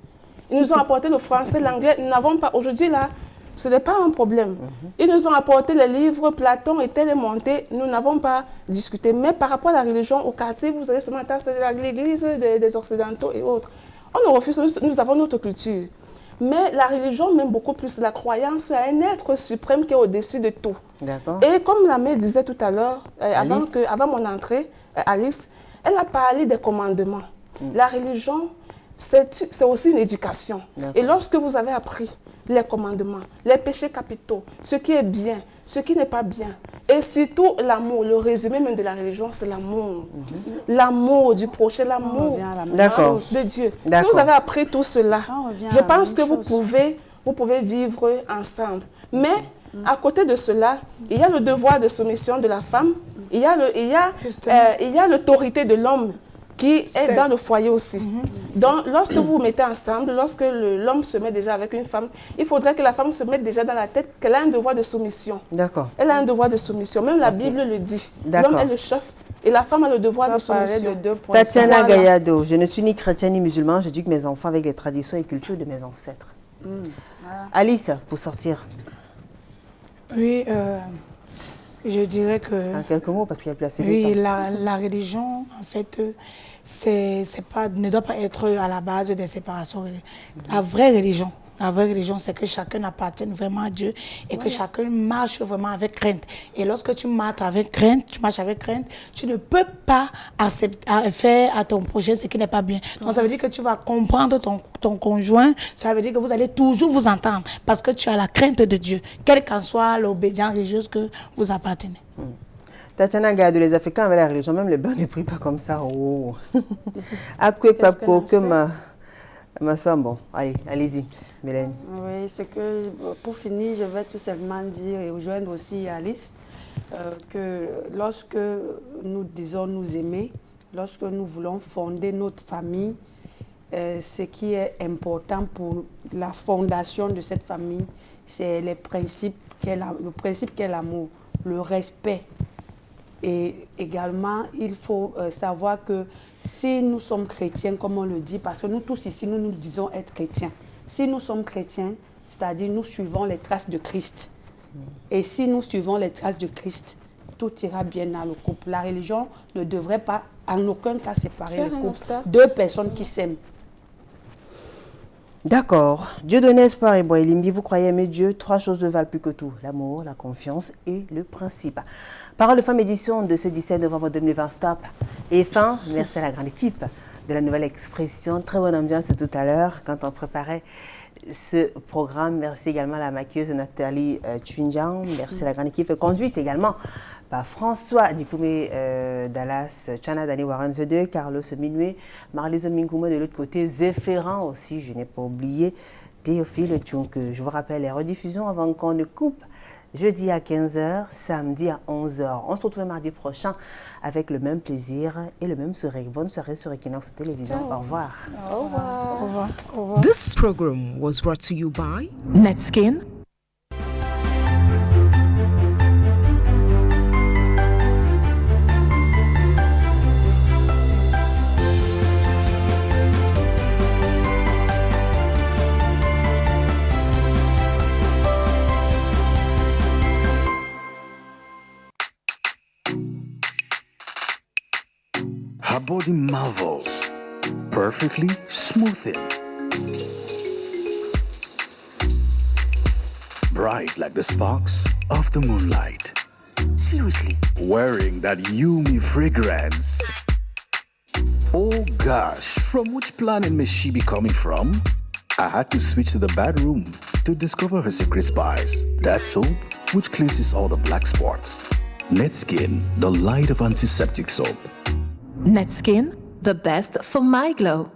Ils nous ont apporté le français, l'anglais, nous n'avons pas. Aujourd'hui, là, ce n'est pas un problème. Ils nous ont apporté les livres, Platon était les montés, nous n'avons pas discuté. Mais par rapport à la religion, au quartier, vous savez, ce matin, c'est l'église des Occidentaux et autres. On ne refuse, nous avons notre culture. Mais la religion, même beaucoup plus, la croyance à un être suprême qui est au-dessus de tout. Et comme la mère disait tout à l'heure, avant mon entrée, Alice, elle a parlé des commandements. La religion, c'est aussi une éducation. Et lorsque vous avez appris les commandements, les péchés capitaux, ce qui est bien, ce qui n'est pas bien, et surtout l'amour, le résumé même de la religion, c'est l'amour. L'amour du prochain, l'amour de Dieu. Si vous avez appris tout cela, je pense que vous pouvez vivre ensemble. Mais à côté de cela, il y a le devoir de soumission de la femme, il y a l'autorité de l'homme qui est dans le foyer aussi. Donc, lorsque vous vous mettez ensemble, lorsque l'homme se met déjà avec une femme, il faudrait que la femme se mette déjà dans la tête qu'elle a un devoir de soumission. Elle a un devoir de soumission. Même la Bible le dit. L'homme est le chef et la femme a le devoir de soumission. Tatiana Gayado, je ne suis ni chrétienne ni musulman, j'éduque mes enfants avec les traditions et cultures de mes ancêtres. Alice, pour sortir. Oui, je dirais que... En quelques mots, parce qu'il y a plus assez de oui, temps. la religion, en fait, ne doit pas être à la base des séparations. La vraie religion, c'est que chacun appartienne vraiment à Dieu et que chacun marche vraiment avec crainte. Et lorsque tu marches avec crainte, tu ne peux pas faire à ton prochain ce qui n'est pas bien. Donc ça veut dire que tu vas comprendre ton conjoint, ça veut dire que vous allez toujours vous entendre parce que tu as la crainte de Dieu, quelle qu'en soit l'obédience religieuse que vous appartenez. Tatiana Gayado, les Africains avec la religion, même les bains ne prient pas comme ça. Oh. Ma femme, bon, allez-y, Mélène. Oui, c'est que pour finir, je vais tout simplement dire et rejoindre aussi Alice que lorsque nous disons nous aimer, lorsque nous voulons fonder notre famille, ce qui est important pour la fondation de cette famille, c'est le principe qu'est l'amour, le respect. Et également, il faut savoir que si nous sommes chrétiens, comme on le dit, parce que nous tous ici, nous nous disons être chrétiens. Si nous sommes chrétiens, c'est-à-dire nous suivons les traces de Christ. Et si nous suivons les traces de Christ, tout ira bien dans le couple. La religion ne devrait pas en aucun cas séparer le couple. Deux personnes qui s'aiment. D'accord. Dieu donne espoir et Boelimbi, vous croyez aimer Dieu, 3 choses ne valent plus que tout. L'amour, la confiance et le principe. Parole de femme édition de ce 17 novembre 2020, stop. Et fin, merci à la grande équipe de la Nouvelle Expression. Très bonne ambiance tout à l'heure quand on préparait ce programme. Merci également à la maquilleuse Nathalie Chunjiang. Merci à la grande équipe conduite également par François Dikoumé Dallas, Chana Dani Warren The2, Carlos Minoué, Marlise Minkouma de l'autre côté, Zéphéran aussi, je n'ai pas oublié, Théophile Tchunk. Je vous rappelle les rediffusions avant qu'on ne coupe. Jeudi à 15h, samedi à 11h. On se retrouve mardi prochain avec le même plaisir et le même sourire. Bonne soirée sur Equinox Télévision. Au revoir. Au revoir. Au revoir. Au revoir. This program was brought to you by Netskin, Her body marvels, perfectly smoothing, bright like the sparks of the moonlight. Seriously, wearing that Yumi fragrance. Oh gosh, from which planet may she be coming from? I had to switch to the bedroom to discover her secret spice. That soap, which cleanses all the black spots. Netskin, the light of antiseptic soap. Netskin, the best for my glow.